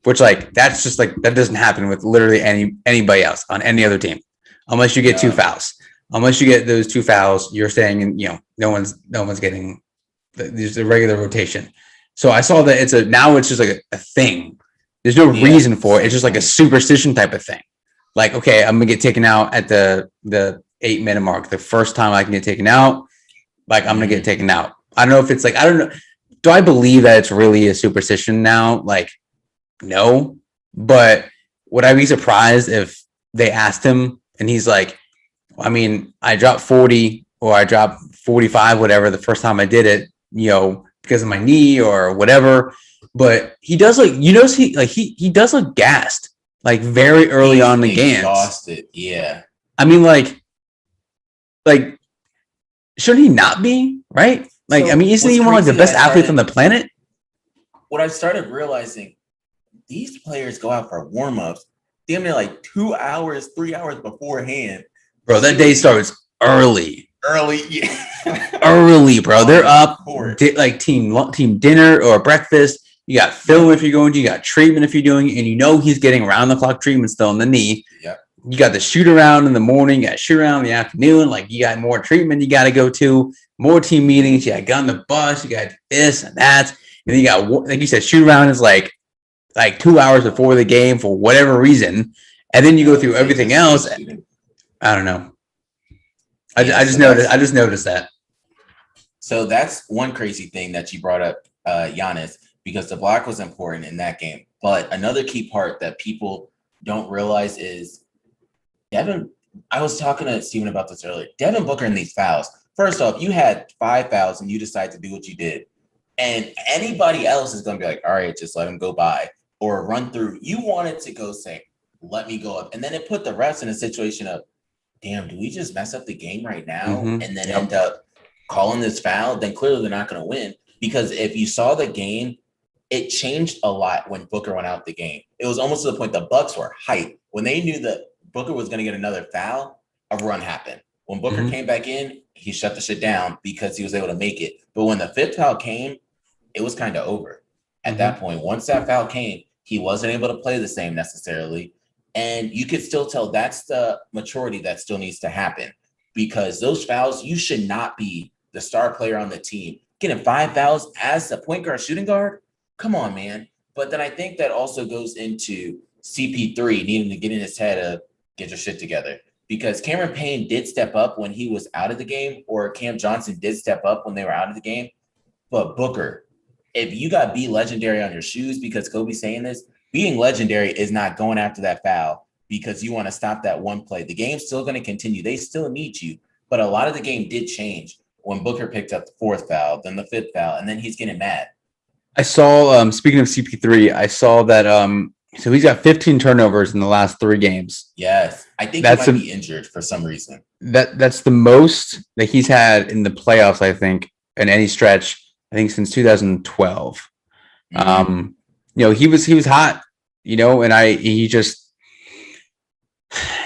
Which like that's just like that doesn't happen with literally anybody else on any other team, unless you get 2 fouls. Unless you get those 2 fouls, you're staying in. No one's getting. There's a regular rotation. So I saw that now it's just like a thing. There's no reason for it. It's just like a superstition type of thing. Like, okay, I'm gonna get taken out at the 8-minute mark. The first time I can get taken out, like I'm gonna get taken out. I don't know if it's like, I don't know. Do I believe that it's really a superstition now? Like, no. But would I be surprised if they asked him and he's like, I mean, I dropped 40 or I dropped 45, whatever, the first time I did it, because of my knee or whatever. But he does he does look gassed, like very early on in the game. Exhausted, yeah. I mean, like, shouldn't he not be, right? Like, so, I mean, isn't he one of the best athletes on the planet? What I started realizing, these players go out for warm-ups damn near like 2 hours, 3 hours beforehand. Bro, that day starts early. Early, yeah. Early, bro. They're up like team dinner or breakfast. You got film if you're going to. You got treatment if you're doing it. And he's getting around-the-clock treatment still in the knee. Yep. You got the shoot-around in the morning. You got shoot-around in the afternoon. Like, you got more treatment you got to go to. More team meetings. You got on the bus. You got this and that. And then you got, like you said, shoot-around is like 2 hours before the game for whatever reason. And then you go through everything else. I don't know. I just noticed that. So that's one crazy thing that you brought up, Giannis, because the block was important in that game. But another key part that people don't realize is Devin. I was talking to Steven about this earlier. Devin Booker in these fouls. First off, you had 5 fouls and you decided to do what you did. And anybody else is going to be like, all right, just let him go by or run through. You wanted to go say, let me go up. And then it put the refs in a situation of, damn, do we just mess up the game right now and then end up calling this foul? Then clearly they're not going to win. Because if you saw the game, it changed a lot when Booker went out the game. It was almost to the point the Bucks were hyped. When they knew that Booker was going to get another foul, a run happened. When Booker came back in, he shut the shit down because he was able to make it. But when the 5th foul came, it was kind of over. At that point, once that foul came, he wasn't able to play the same necessarily. And you could still tell that's the maturity that still needs to happen, because those fouls, you should not be the star player on the team. Getting 5 fouls as a point guard, shooting guard, come on, man. But then I think that also goes into CP3 needing to get in his head of get your shit together, because Cameron Payne did step up when he was out of the game, or Cam Johnson did step up when they were out of the game. But Booker, if you got be legendary on your shoes, because Kobe's saying this, being legendary is not going after that foul because you want to stop that one play. The game's still going to continue. They still need you. But a lot of the game did change when Booker picked up the 4th foul, then the 5th foul, and then he's getting mad. I saw, speaking of CP3, I saw that so he's got 15 turnovers in the last 3 games. Yes. I think he might be injured for some reason. That's the most that he's had in the playoffs, I think, in any stretch, I think since 2012. He was hot, and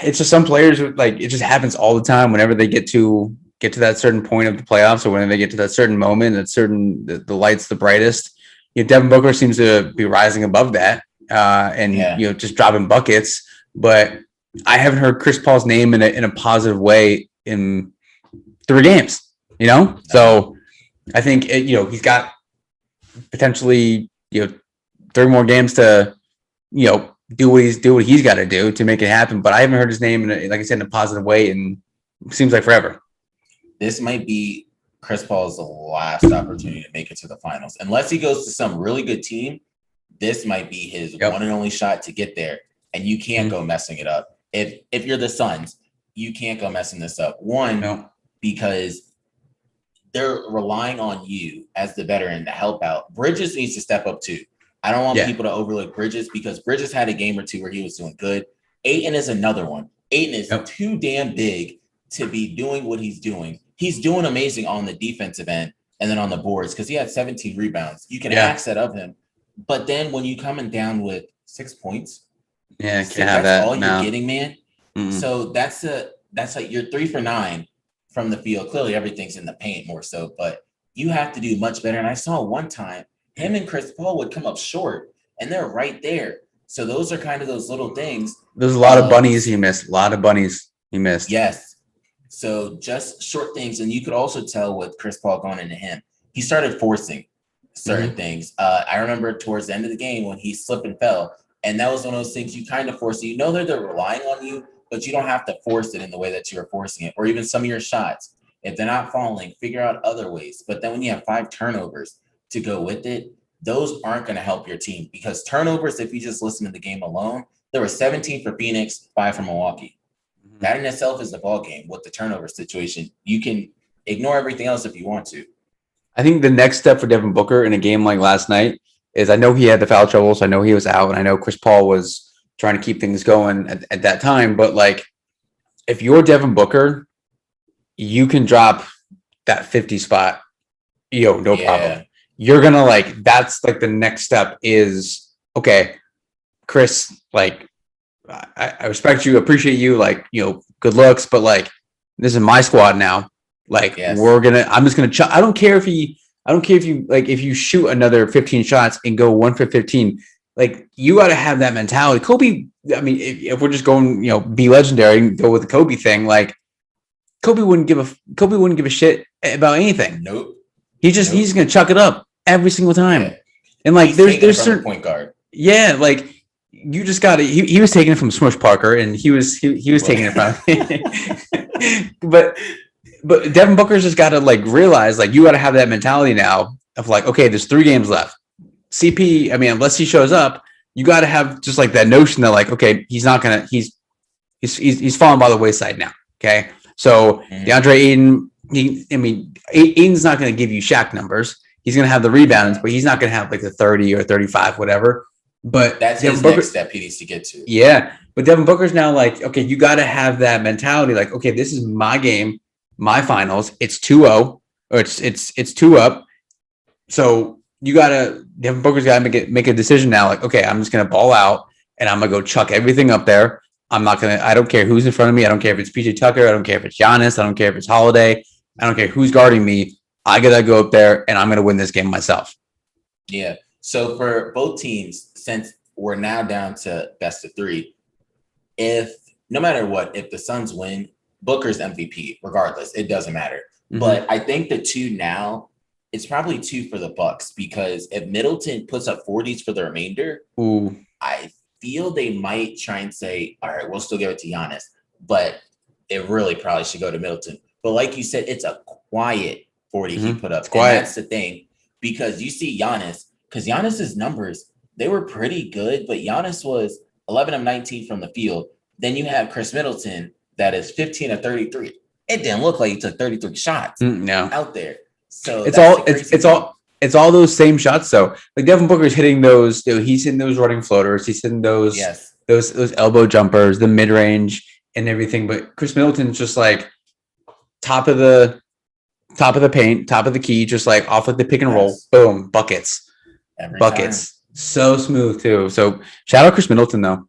it's just some players, like, it just happens all the time whenever they get to that certain point of the playoffs, or whenever they get to that certain moment, the light's the brightest. Devin Booker seems to be rising above that, just dropping buckets. But I haven't heard Chris Paul's name in a positive way in 3 games, So I think, he's got potentially, 3 more games to, do what he's got to do to make it happen. But I haven't heard his name, like I said, in a positive way, and it seems like forever. This might be Chris Paul's last opportunity to make it to the finals. Unless he goes to some really good team, this might be his one and only shot to get there. And you can't go messing it up. If you're the Suns, you can't go messing this up. Because they're relying on you as the veteran to help out. Bridges needs to step up too. I don't want people to overlook Bridges, because Bridges had a game or 2 where he was doing good. Ayton is another one. Ayton is too damn big to be doing what he's doing. He's doing amazing on the defensive end and then on the boards because he had 17 rebounds. You can ask that of him. But then when you coming down with 6 points, can't have that. All you're getting, man. So that's like you're 3 for 9 from the field. Clearly, everything's in the paint more so, but you have to do much better. And I saw one time him and Chris Paul would come up short, and they're right there. So those are kind of those little things. There's a lot of bunnies he missed. A lot of bunnies he missed. Yes. So just short things. And you could also tell with Chris Paul going into him, he started forcing certain things. I remember towards the end of the game when he slipped and fell, and that was one of those things you kind of force. You know that they're relying on you, but you don't have to force it in the way that you're forcing it, or even some of your shots. If they're not falling, figure out other ways. But then when you have 5 turnovers to go with it, those aren't going to help your team because turnovers, if you just listen to the game alone, there were 17 for Phoenix, 5 for Milwaukee. That in itself is the ball game with the turnover situation. You can ignore everything else if you want to. I think the next step for Devin Booker in a game like last night is I know he had the foul trouble, so I know he was out, and I know Chris Paul was trying to keep things going at that time. But like, if you're Devin Booker, you can drop that 50 spot, no problem. You're gonna that's like the next step is okay, Chris. Like, I respect you, appreciate you, good looks, but this is my squad now. I'm just gonna I don't care if you if you shoot another 15 shots and go 1 for 15. You got to have that mentality. Kobe, I mean, if we're just going, be legendary and go with the Kobe thing, Kobe wouldn't give a shit about anything. Nope. He's gonna chuck it up every single time. Yeah. And there's certain point guard. Yeah, you just got to. He was taking it from Smush Parker, and he was taking it from. But Devin Booker's just got to realize you got to have that mentality now of okay, there's 3 games left. CP, I mean, unless he shows up, you got to have just that notion that okay, he's not gonna he's falling by the wayside now. Okay, so DeAndre Ayton, Ayton's not going to give you Shaq numbers. He's going to have the rebounds, but he's not going to have the 30 or 35, whatever. But that's his next step he needs to get to. Yeah, but Devin Booker's now okay, you got to have that mentality. Okay, this is my game, my finals. It's 2-0 or it's 2 up. So Devin Booker's got to make a decision now. Okay, I'm just going to ball out and I'm going to go chuck everything up there. I don't care who's in front of me. I don't care if it's PJ Tucker. I don't care if it's Giannis. I don't care if it's Holiday. I don't care who's guarding me. I got to go up there and I'm going to win this game myself. Yeah. So for both teams, since we're now down to best of 3, no matter what, if the Suns win, Booker's MVP, regardless, it doesn't matter. Mm-hmm. But I think the 2 now, it's probably 2 for the Bucks because if Middleton puts up 40s for the remainder, I feel they might try and say, all right, we'll still give it to Giannis, but it really probably should go to Middleton. But like you said, it's a quiet 40 he put up. And that's the thing, because you see Giannis, because Giannis's numbers, they were pretty good, but Giannis was 11 of 19 from the field. Then you have Chris Middleton that is 15 of 33. It didn't look like he took 33 shots out there. So it's all those same shots. So Devin Booker's hitting those, he's hitting those running floaters, he's hitting those those elbow jumpers, the mid range and everything. But Chris Middleton's just top of the paint, top of the key, just off the pick and roll, boom, buckets. Every buckets. Time. So smooth too. So shout out Chris Middleton though.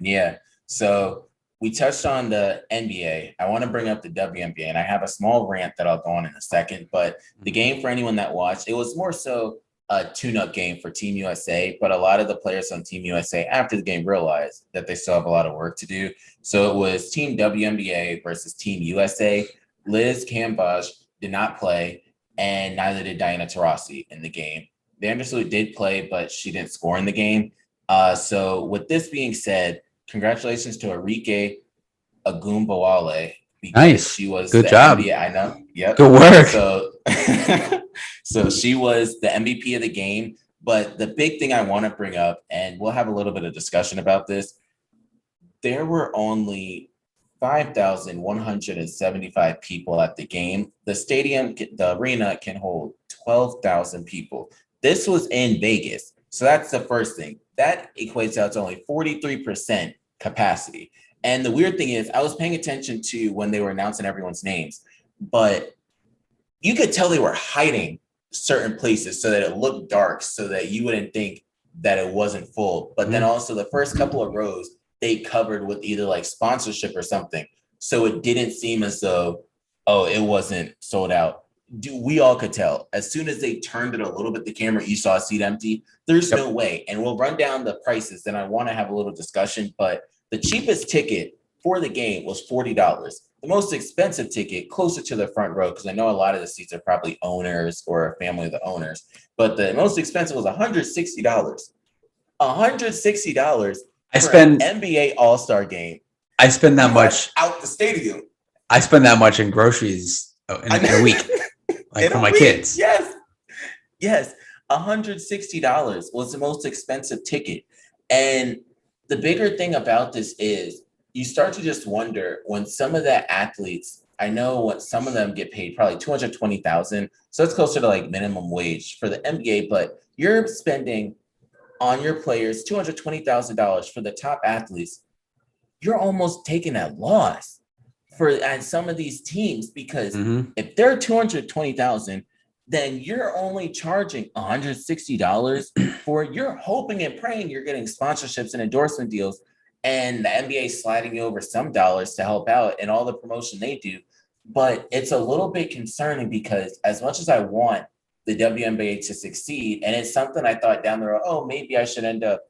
Yeah. So we touched on the NBA. I want to bring up the WNBA, and I have a small rant that I'll go on in a second. But the game, for anyone that watched, it was more so a tune-up game for Team USA. But a lot of the players on Team USA after the game realized that they still have a lot of work to do. So it was Team WNBA versus Team USA. Liz Cambage did not play, and neither did Diana Taurasi in the game. Vandersloot did play, but she didn't score in the game. So with this being said, congratulations to Arike Agumbawale. Nice. She was good job. NBA, I know. Yep. Good work. So she was the MVP of the game. But the big thing I want to bring up, and we'll have a little bit of discussion about this, there were only 5,175 people at the game. The arena can hold 12,000 people. This was in Vegas. So that's the first thing. That equates out to only 43% capacity. And the weird thing is, I was paying attention to when they were announcing everyone's names, but you could tell they were hiding certain places so that it looked dark so that you wouldn't think that it wasn't full. But then also the first couple of rows, they covered with either like sponsorship or something. So it didn't seem as though, oh, it wasn't sold out. We all could tell. As soon as they turned it a little bit, the camera, you saw a seat empty. There's no way. And we'll run down the prices. Then I want to have a little discussion. But the cheapest ticket for the game was $40. The most expensive ticket, closer to the front row, because I know a lot of the seats are probably owners or a family of the owners. But the most expensive was $160. $160 I spend an NBA All-Star game. I spend that much out the stadium. I spend that much in groceries in a week, like for my kids. Yes. $160 was the most expensive ticket. And the bigger thing about this is you start to just wonder when some of the athletes, I know what some of them get paid probably $220,000. So it's closer to like minimum wage for the NBA, but you're spending on your players $220,000 for the top athletes. You're almost taking a loss at some of these teams because if they're $220,000, then you're only charging $160 for. You're hoping and praying you're getting sponsorships and endorsement deals, and the NBA sliding you over some dollars to help out and all the promotion they do. But it's a little bit concerning because as much as I want the WNBA to succeed, and it's something I thought down the road, oh, maybe I should end up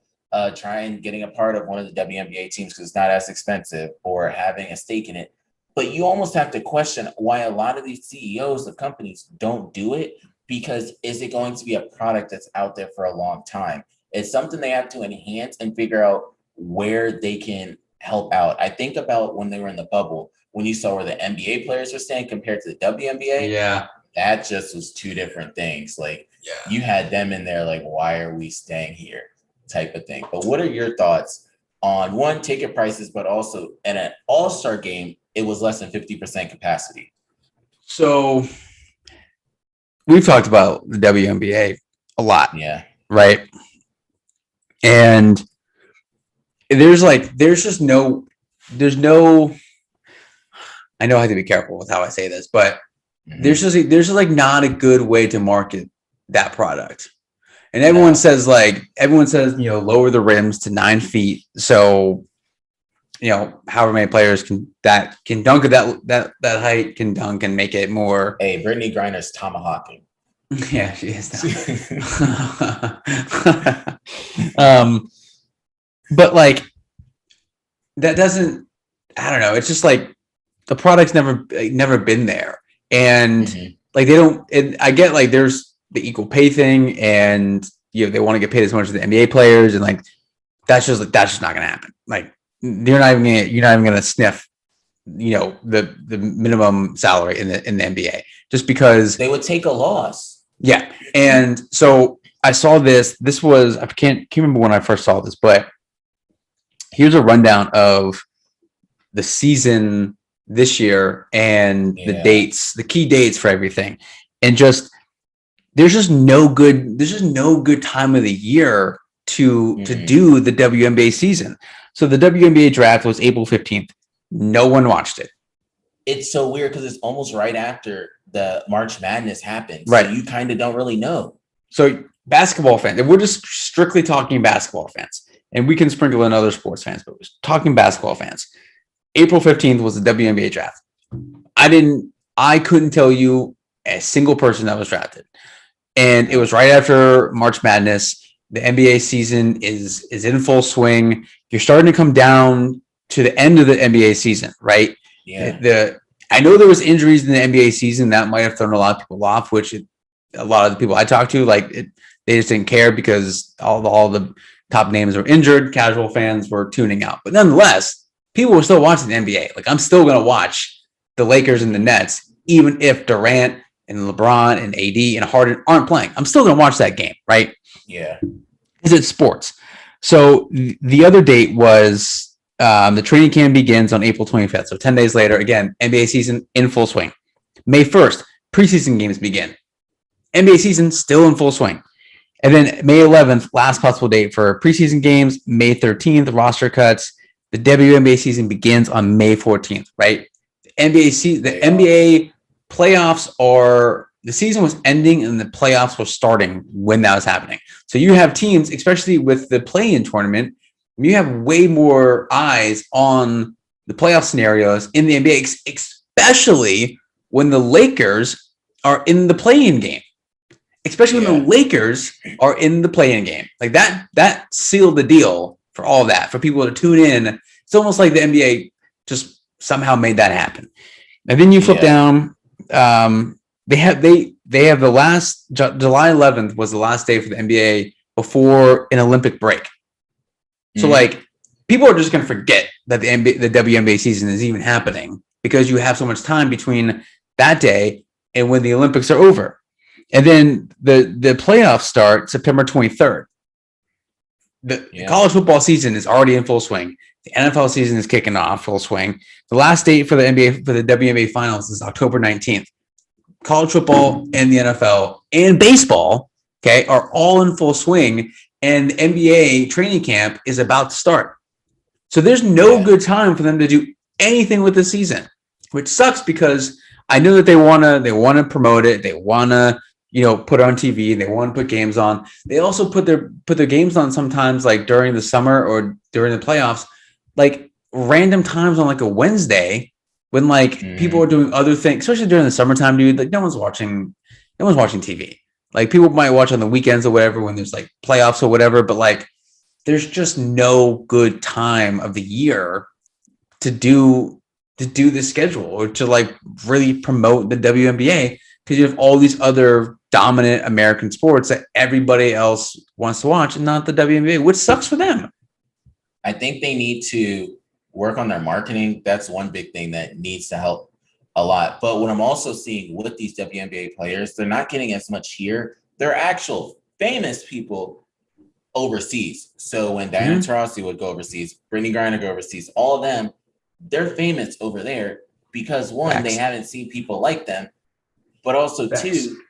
trying getting a part of one of the WNBA teams because it's not as expensive or having a stake in it. But you almost have to question why a lot of these CEOs of companies don't do it, because is it going to be a product that's out there for a long time? It's something they have to enhance and figure out where they can help out. I think about when they were in the bubble, when you saw where the NBA players were staying compared to the WNBA. Yeah. That just was two different things. Like you had them in there like, why are we staying here type of thing. But what are your thoughts on one, ticket prices, but also in an all-star game, it was less than 50% capacity? So we've talked about the WNBA a lot. Yeah. Right. And there's no, I know I have to be careful with how I say this, but there's just like not a good way to market that product. And everyone says, lower the rims to 9 feet. So, however many players can dunk at that height can dunk and make it more. Hey, Brittany Griner's tomahawking. Yeah, she is. But like that doesn't, I don't know. It's just like the product's never been there. And like, they don't, I get like there's the equal pay thing and they want to get paid as much as the NBA players. And like, that's just not going to happen. Like you're not even going to sniff, the minimum salary in the NBA just because they would take a loss. Yeah. And so I saw this was, I can't remember when I first saw this, but here's a rundown of the season this year and the dates, the key dates for everything. And just, there's just no good time of the year to do the WNBA season. So the WNBA draft was April 15th. No one watched it. It's so weird because it's almost right after the March Madness happened. Right. So you kind of don't really know. So basketball fans, and we're just strictly talking basketball fans, and we can sprinkle in other sports fans, but we're talking basketball fans. April 15th was the WNBA draft. I couldn't tell you a single person that was drafted. And it was right after March Madness. The NBA season is in full swing. You're starting to come down to the end of the NBA season, right? Yeah. I know there was injuries in the NBA season that might have thrown a lot of people off, which a lot of the people I talked to, they just didn't care because all the top names were injured. Casual fans were tuning out. But nonetheless, people were still watching the NBA. Like, I'm still going to watch the Lakers and the Nets, even if Durant and LeBron and AD and Harden aren't playing. I'm still going to watch that game, right? Yeah. Because it's sports. So the other date was the training camp begins on April 25th. So 10 days later, again, NBA season in full swing. May 1st, preseason games begin. NBA season still in full swing. And then May 11th, last possible date for preseason games. May 13th, roster cuts. the WNBA season begins on May 14th, right? The NBA playoffs the season was ending and the playoffs were starting when that was happening. So you have teams, especially with the play-in tournament, you have way more eyes on the playoff scenarios in the NBA, especially when the Lakers are in the play-in game. Especially when the Lakers are in the play-in game. Like that sealed the deal for all that, for people to tune in. It's almost like the NBA just somehow made that happen. And then you flip down. They have the last July 11th was the last day for the NBA before an Olympic break. So like people are just going to forget that the WNBA season is even happening because you have so much time between that day and when the Olympics are over. And then the playoffs start September 23rd. The college football season is already in full swing. The NFL season is kicking off full swing. The last date for the WNBA finals is October 19th. College football and the NFL and baseball, are all in full swing, and the NBA training camp is about to start. So there's no good time for them to do anything with the season, which sucks because I know that they want to promote it. They want to, put it on TV. They want to put games on. They also put their games on sometimes like during the summer or during the playoffs, like random times on like a Wednesday when like people are doing other things, especially during the summertime, dude. Like no one's watching TV. Like people might watch on the weekends or whatever when there's like playoffs or whatever, but like there's just no good time of the year to do the schedule or to like really promote the WNBA because you have all these other dominant American sports that everybody else wants to watch and not the WNBA, which sucks for them. I think they need to work on their marketing. That's one big thing that needs to help a lot. But what I'm also seeing with these WNBA players, they're not getting as much here. They're actual famous people overseas. So when Diana Taurasi would go overseas, Brittany Griner go overseas, all of them, they're famous over there because one, they haven't seen people like them, but also two,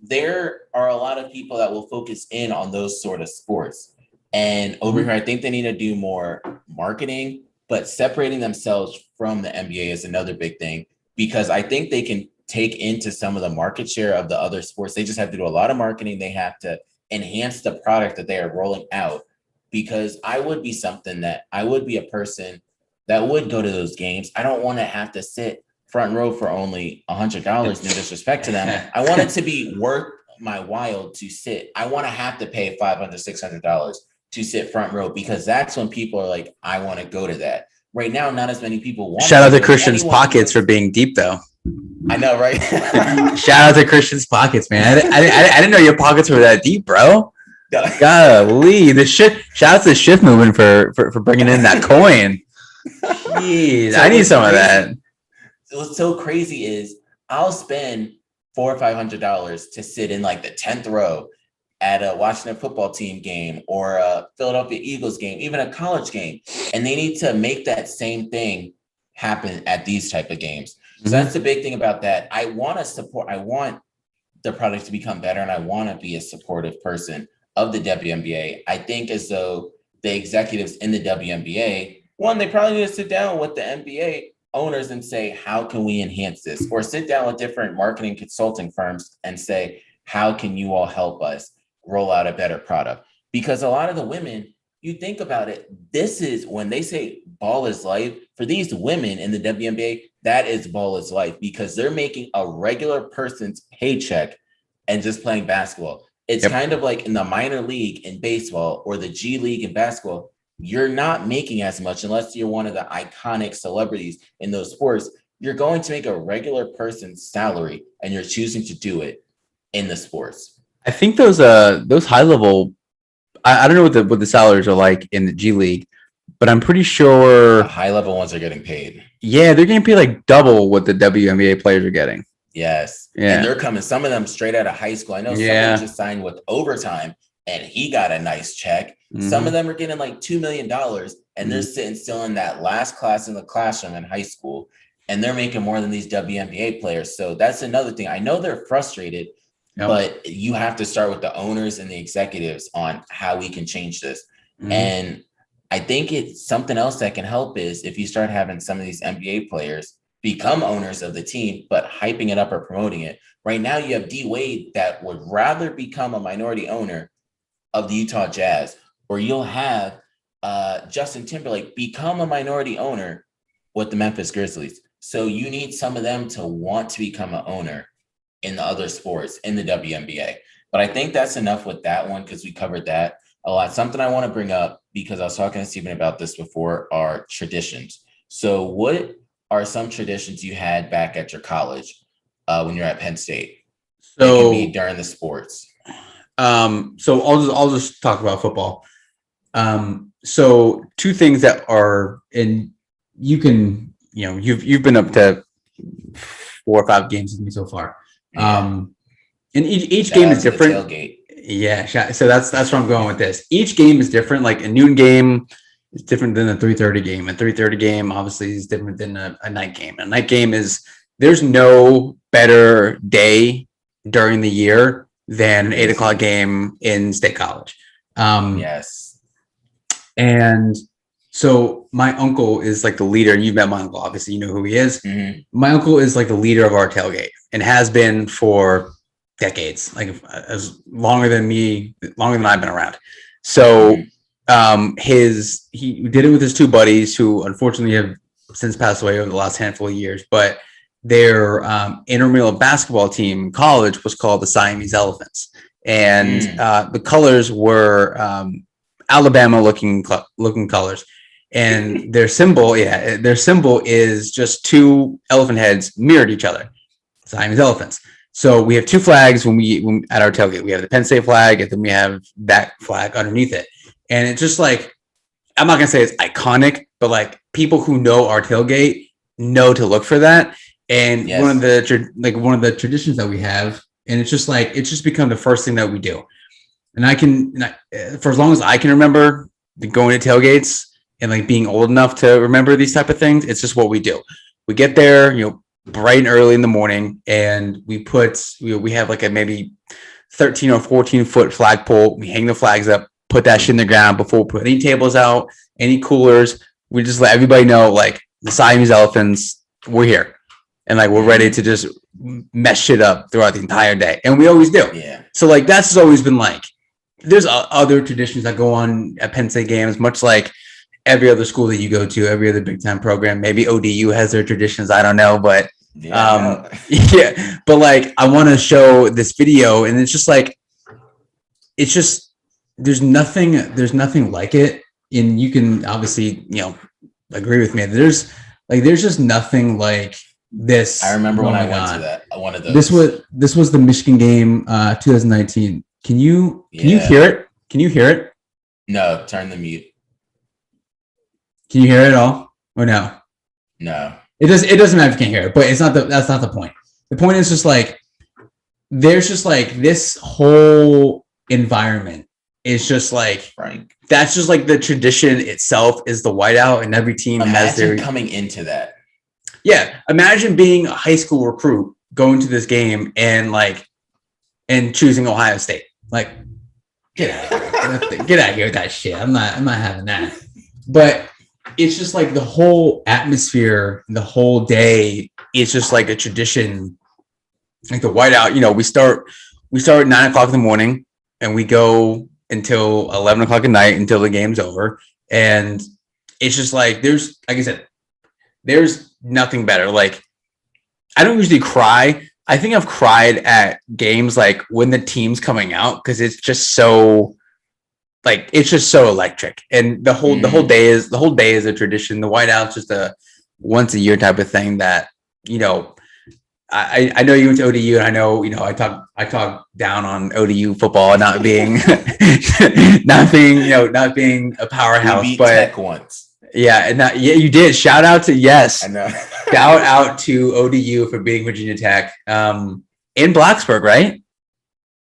there are a lot of people that will focus in on those sort of sports. And over here, I think they need to do more marketing, but separating themselves from the NBA is another big thing because I think they can take into some of the market share of the other sports. They just have to do a lot of marketing. They have to enhance the product that they are rolling out because I would be a person that would go to those games. I don't want to have to sit front row for only $100, no disrespect to them. I want it to be worth my while to sit. I want to have to pay $500, $600 to sit front row because that's when people are like, I want to go to that. Right now, not as many people want. Shout out to Christian's Pockets for being deep, though. I know, right? Shout out to Christian's Pockets, man. I didn't know your pockets were that deep, bro. Golly, shout out to Shift Movement for bringing in that coin. Jeez, I need some of that. What's so crazy is I'll spend $400 or $500 to sit in like the 10th row at a Washington football team game or a Philadelphia Eagles game, even a college game. And they need to make that same thing happen at these type of games. So that's the big thing about that. I want the product to become better and I want to be a supportive person of the WNBA. I think as though the executives in the WNBA, one, they probably need to sit down with the NBA owners and say, how can we enhance this? Or sit down with different marketing consulting firms and say, how can you all help us roll out a better product? Because a lot of the women, you think about it, this is when they say ball is life, for these women in the WNBA, that is ball is life because they're making a regular person's paycheck and just playing basketball. It's kind of like in the minor league in baseball or the G League in basketball, you're not making as much unless you're one of the iconic celebrities in those sports. You're going to make a regular person's salary and you're choosing to do it in the sports. I think those high level, I don't know what the salaries are like in the G League, but I'm pretty sure the high level ones are getting paid. Yeah, they're getting paid like double what the WNBA players are getting. Yes. Yeah. And they're coming, some of them straight out of high school. I know someone just signed with overtime and he got a nice check. Some of them are getting like $2 million and they're sitting still in that last class in the classroom in high school and they're making more than these WNBA players. So that's another thing. I know they're frustrated, but you have to start with the owners and the executives on how we can change this. And I think it's something else that can help is if you start having some of these NBA players become owners of the team, but hyping it up or promoting it. Right now, you have D Wade that would rather become a minority owner of the Utah Jazz, or you'll have Justin Timberlake become a minority owner with the Memphis Grizzlies. So you need some of them to want to become an owner in the other sports in the WNBA. But I think that's enough with that one because we covered that a lot. Something I want to bring up because I was talking to Stephen about this before are traditions. So what are some traditions you had back at your college when you're at Penn State? So it can be during the sports. So I'll just talk about football. So two things that are in, you've been up to 4 or 5 games with me so far. Yeah. And each game is different. Yeah. So that's where I'm going with this. Each game is different. Like a noon game is different than a 3:30 game. A 3:30 game obviously is different than a night game. A night game is, there's no better day during the year than an 8 o'clock game in State College. Yes. And so my uncle is like the leader, and you've met my uncle, obviously, you know who he is. Mm-hmm. My uncle is like the leader of our tailgate and has been for decades, like as longer than I've been around. So he did it with his 2 buddies who unfortunately have since passed away over the last handful of years, but their intramural basketball team in college was called the Siamese Elephants. And the colors were Alabama looking colors. And their symbol is just 2 elephant heads mirrored each other. Siamese elephants. So we have 2 flags when at our tailgate. We have the Penn State flag, and then we have that flag underneath it. And it's just like, I'm not gonna say it's iconic, but like people who know our tailgate know to look for that. And yes, one of the traditions that we have, and it's just become the first thing that we do. And for as long as I can remember going to tailgates and like being old enough to remember these type of things, it's just what we do. We get there, bright and early in the morning, and we have like a maybe 13 or 14 foot flagpole. We hang the flags up, put that shit in the ground before we put any tables out, any coolers. We just let everybody know, like, the Siamese Elephants, we're here. And like, we're ready to just mess shit up throughout the entire day. And we always do. Yeah. So like, that's just always been like, there's other traditions that go on at Penn State games, much like every other school that you go to, every other Big Ten program. Maybe ODU has their traditions. I don't know, but yeah. But like, I want to show this video, and it's just like, there's nothing like it. And you can obviously, agree with me. There's just nothing like this. I remember when I went to that, one of those. This was the Michigan game, 2019. Can you hear it? Can you hear it? No, turn the mute. Can you hear it at all? Or no? No. It doesn't matter if you can't hear it, but that's not the point. The point is just like, there's just like this whole environment is just like, Frank. That's just like the tradition itself is the whiteout, and every team has their coming into that. Yeah. Imagine being a high school recruit going to this game and choosing Ohio State. Like, get out of here. Get out of here with that shit. I'm not having that. But it's just like the whole atmosphere, the whole day, it's just like a tradition. Like the whiteout, we start at 9 o'clock in the morning and we go until 11 o'clock at night until the game's over. And it's just like, there's nothing better. Like, I don't usually cry. I think I've cried at games like when the team's coming out, because it's just so electric. And the whole day is a tradition. The whiteout's just a once a year type of thing that, I know you went to ODU, and I know, I talk down on ODU football not being not being a powerhouse, we beat but Tech once. Yeah, and you did. Shout out to I know. Shout out to ODU for beating Virginia Tech in Blacksburg, right?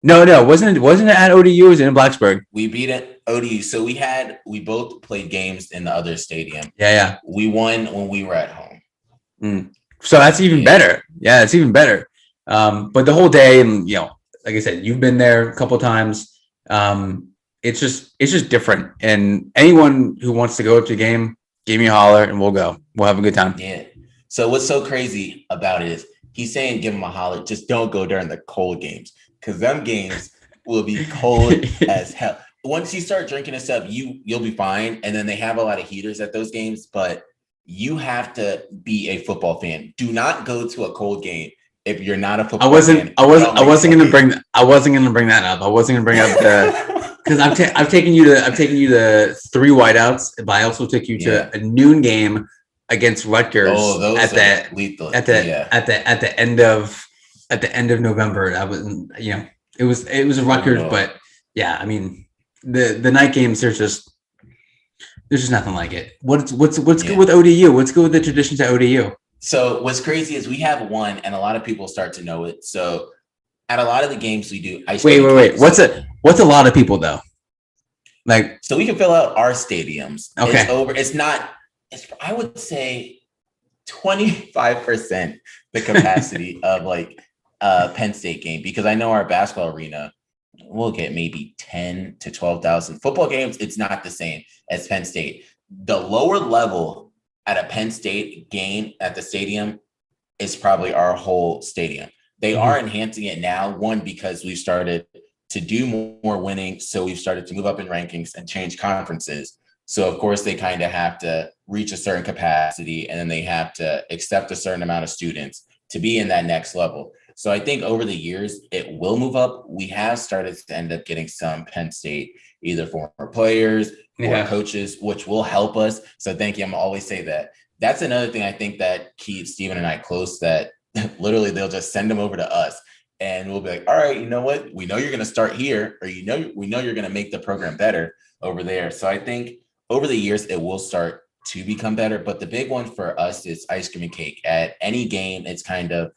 No, wasn't it at ODU? Was it in Blacksburg? We beat it ODU. So we both played games in the other stadium. Yeah. We won when we were at home. So that's even better. Yeah, it's even better. But the whole day, and like I said, you've been there a couple of times. it's just different. And anyone who wants to go to a game, give me a holler and we'll go. We'll have a good time. Yeah. So what's so crazy about it is he's saying give him a holler, just don't go during the cold games because them games will be cold as hell. Once you start drinking and stuff, you'll be fine. And then they have a lot of heaters at those games, but you have to be a football fan. Do not go to a cold game if you're not a football fan. I wasn't going to bring that up. I wasn't going to bring up the because I've taken you to 3 whiteouts, but I also took you to a noon game against Rutgers at the end of November. I was, it was a Rutgers, but yeah, I mean the night games, there's just nothing like it. What's good with ODU? What's good with the traditions at ODU? So what's crazy is we have one, and a lot of people start to know it. So at a lot of the games we do. Wait. What's a lot of people though? Like, so we can fill out our stadiums. Okay. I would say 25% the capacity of like a Penn State game, because I know our basketball arena will get maybe 10 to 12,000. Football games, it's not the same as Penn State. The lower level at a Penn State game at the stadium is probably our whole stadium. They are enhancing it now, one, because we've started to do more winning. So we've started to move up in rankings and change conferences. So of course they kind of have to reach a certain capacity, and then they have to accept a certain amount of students to be in that next level. So I think over the years, it will move up. We have started to end up getting some Penn State, either former players or coaches, which will help us. So thank you. I'm always say that. That's another thing I think that keeps Steven and I close, that literally they'll just send them over to us and we'll be like, all right, you know what? We know you're going to start here, or we know you're going to make the program better over there. So I think over the years, it will start to become better. But the big one for us is ice cream and cake. At any game, it's kind of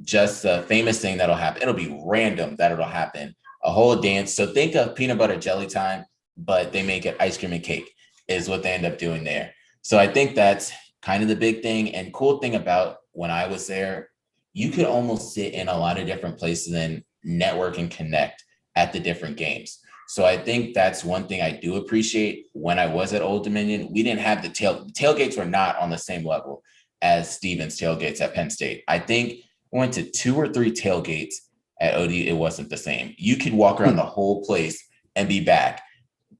just a famous thing that'll happen. It'll be random that it'll happen. A whole dance. So think of peanut butter jelly time, but they make it ice cream and cake is what they end up doing there. So I think that's kind of the big thing. And cool thing about when I was there, you could almost sit in a lot of different places and network and connect at the different games. So I think that's one thing I do appreciate. When I was at Old Dominion, we didn't have the tailgates were not on the same level as Steven's tailgates at Penn State. I think we went to 2 or 3 tailgates at ODU. It wasn't the same. You could walk around the whole place and be back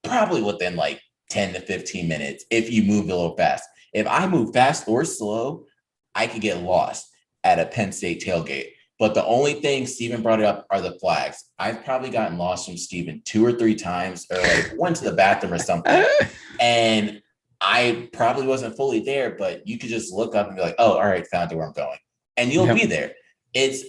probably within like 10 to 15 minutes if you move a little fast. If I move fast or slow, I could get lost at a Penn State tailgate. But the only thing Steven brought up are the flags. I've probably gotten lost from Steven 2 or 3 times, or like went to the bathroom or something. And I probably wasn't fully there, but you could just look up and be like, oh, all right, found where I'm going. And you'll be there. It's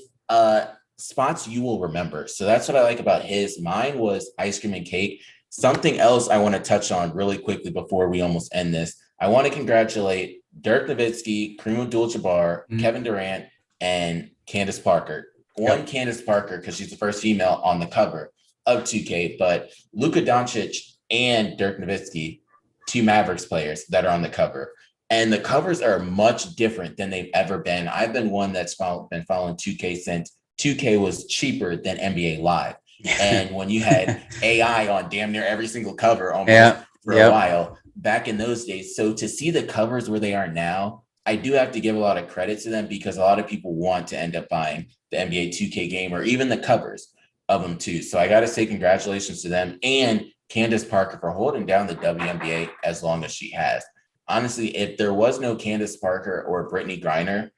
spots you will remember. So that's what I like about his. Mine was ice cream and cake. Something else I want to touch on really quickly before we almost end this. I want to congratulate Dirk Nowitzki, Kareem Abdul-Jabbar, Kevin Durant, and Candace Parker. Candace Parker, because she's the first female on the cover of 2K, but Luka Doncic and Dirk Nowitzki, 2 Mavericks players that are on the cover. And the covers are much different than they've ever been. I've been one that's been following 2K since 2K was cheaper than NBA Live. And when you had AI on damn near every single cover almost for a while back in those days. So to see the covers where they are now, I do have to give a lot of credit to them, because a lot of people want to end up buying the NBA 2K game or even the covers of them too. So I got to say congratulations to them and Candace Parker for holding down the WNBA as long as she has. Honestly, if there was no Candace Parker or Brittany Griner,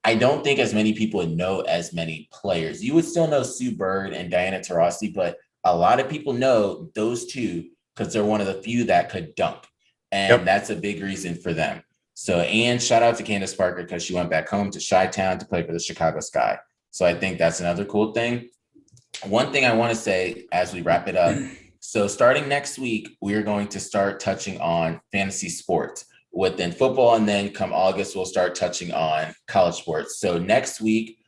I don't think as many people would know as many players. You would still know Sue Bird and Diana Taurasi, but a lot of people know those two because they're one of the few that could dunk. And that's a big reason for them. So, and shout out to Candace Parker because she went back home to Chi-Town to play for the Chicago Sky. So I think that's another cool thing. One thing I want to say as we wrap it up. So starting next week, we're going to start touching on fantasy sports within football. And then come August, we'll start touching on college sports. So next week,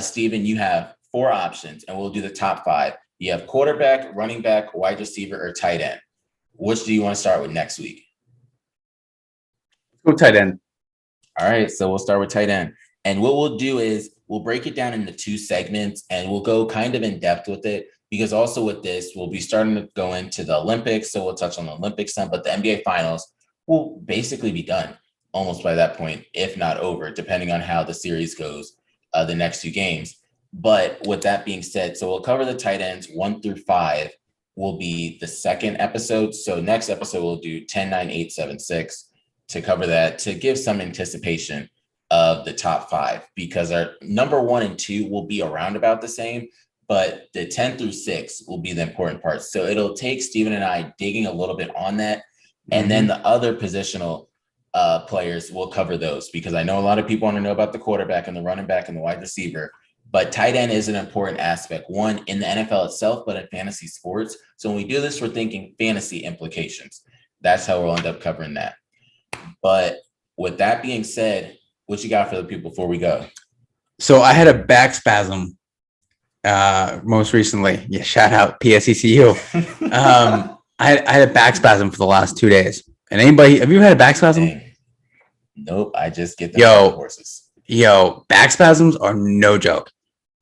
Steven, you have 4 options and we'll do the top 5. You have quarterback, running back, wide receiver, or tight end. Which do you want to start with next week? Go tight end. All right, so we'll start with tight end. And what we'll do is we'll break it down into 2 segments and we'll go kind of in depth with it because also with this, we'll be starting to go into the Olympics. So we'll touch on the Olympics some, but the NBA finals will basically be done almost by that point, if not over, depending on how the series goes, the next 2 games. But with that being said, so we'll cover the tight ends 1 through 5 will be the second episode. So next episode, we'll do 10, 9, 8, 7, 6 to cover that, to give some anticipation of the top 5, because our number 1 and 2 will be around about the same, but the 10 through 6 will be the important parts. So it'll take Steven and I digging a little bit on that. And then the other positional players will cover those, because I know a lot of people want to know about the quarterback and the running back and the wide receiver. But tight end is an important aspect, one in the NFL itself, but in fantasy sports. So when we do this, we're thinking fantasy implications. That's how we'll end up covering that. But with that being said, what you got for the people before we go? So I had a back spasm most recently. Yeah, shout out PSECU. I had a back spasm for the last 2 days. And anybody, have you ever had a back spasm? Dang. Nope, I just get the horses. Back spasms are no joke.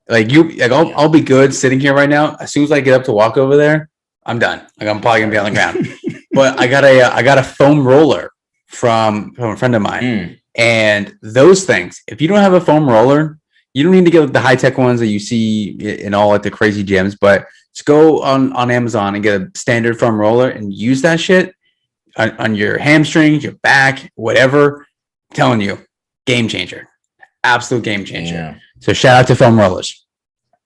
I'll be good sitting here right now. As soon as I get up to walk over there, I'm done. I'm probably gonna be on the ground. But I got a foam roller from a friend of mine, and those things. If you don't have a foam roller, you don't need to get the high tech ones that you see in all the crazy gyms. But just go on Amazon and get a standard foam roller and use that shit on your hamstrings, your back, whatever. I'm telling you, game changer, absolute game changer. Yeah. So shout out to foam rollers.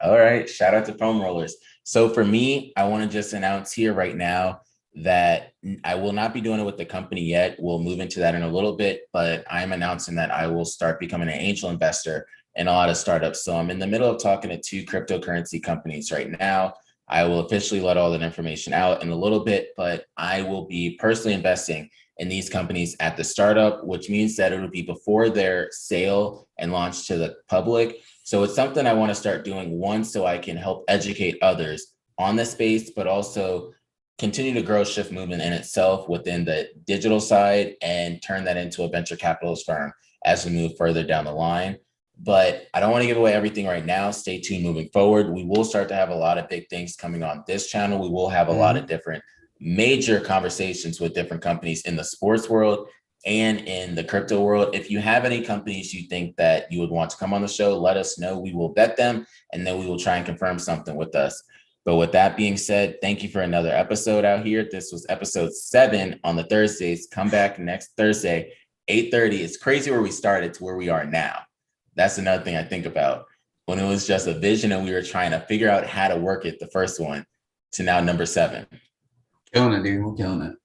All right. Shout out to foam rollers. So for me, I want to just announce here right now that I will not be doing it with the company yet. We'll move into that in a little bit, but I'm announcing that I will start becoming an angel investor in a lot of startups. So I'm in the middle of talking to 2 cryptocurrency companies right now. I will officially let all that information out in a little bit, but I will be personally investing in these companies at the startup, which means that it will be before their sale and launch to the public. So it's something I want to start doing, one, so I can help educate others on the space, but also continue to grow Shift Movement in itself within the digital side and turn that into a venture capitalist firm as we move further down the line. But I don't want to give away everything right now. Stay tuned moving forward. We will start to have a lot of big things coming on this channel. We will have a lot of different major conversations with different companies in the sports world and in the crypto world. If you have any companies you think that you would want to come on the show, let us know. We will vet them, and then we will try and confirm something with us. But with that being said, thank you for another episode out here. This was episode 7 on the Thursdays. Come back next Thursday, 8:30. It's crazy where we started to where we are now. That's another thing I think about, when it was just a vision and we were trying to figure out how to work it, the first one, to now number 7. Killing it, dude. We're killing it.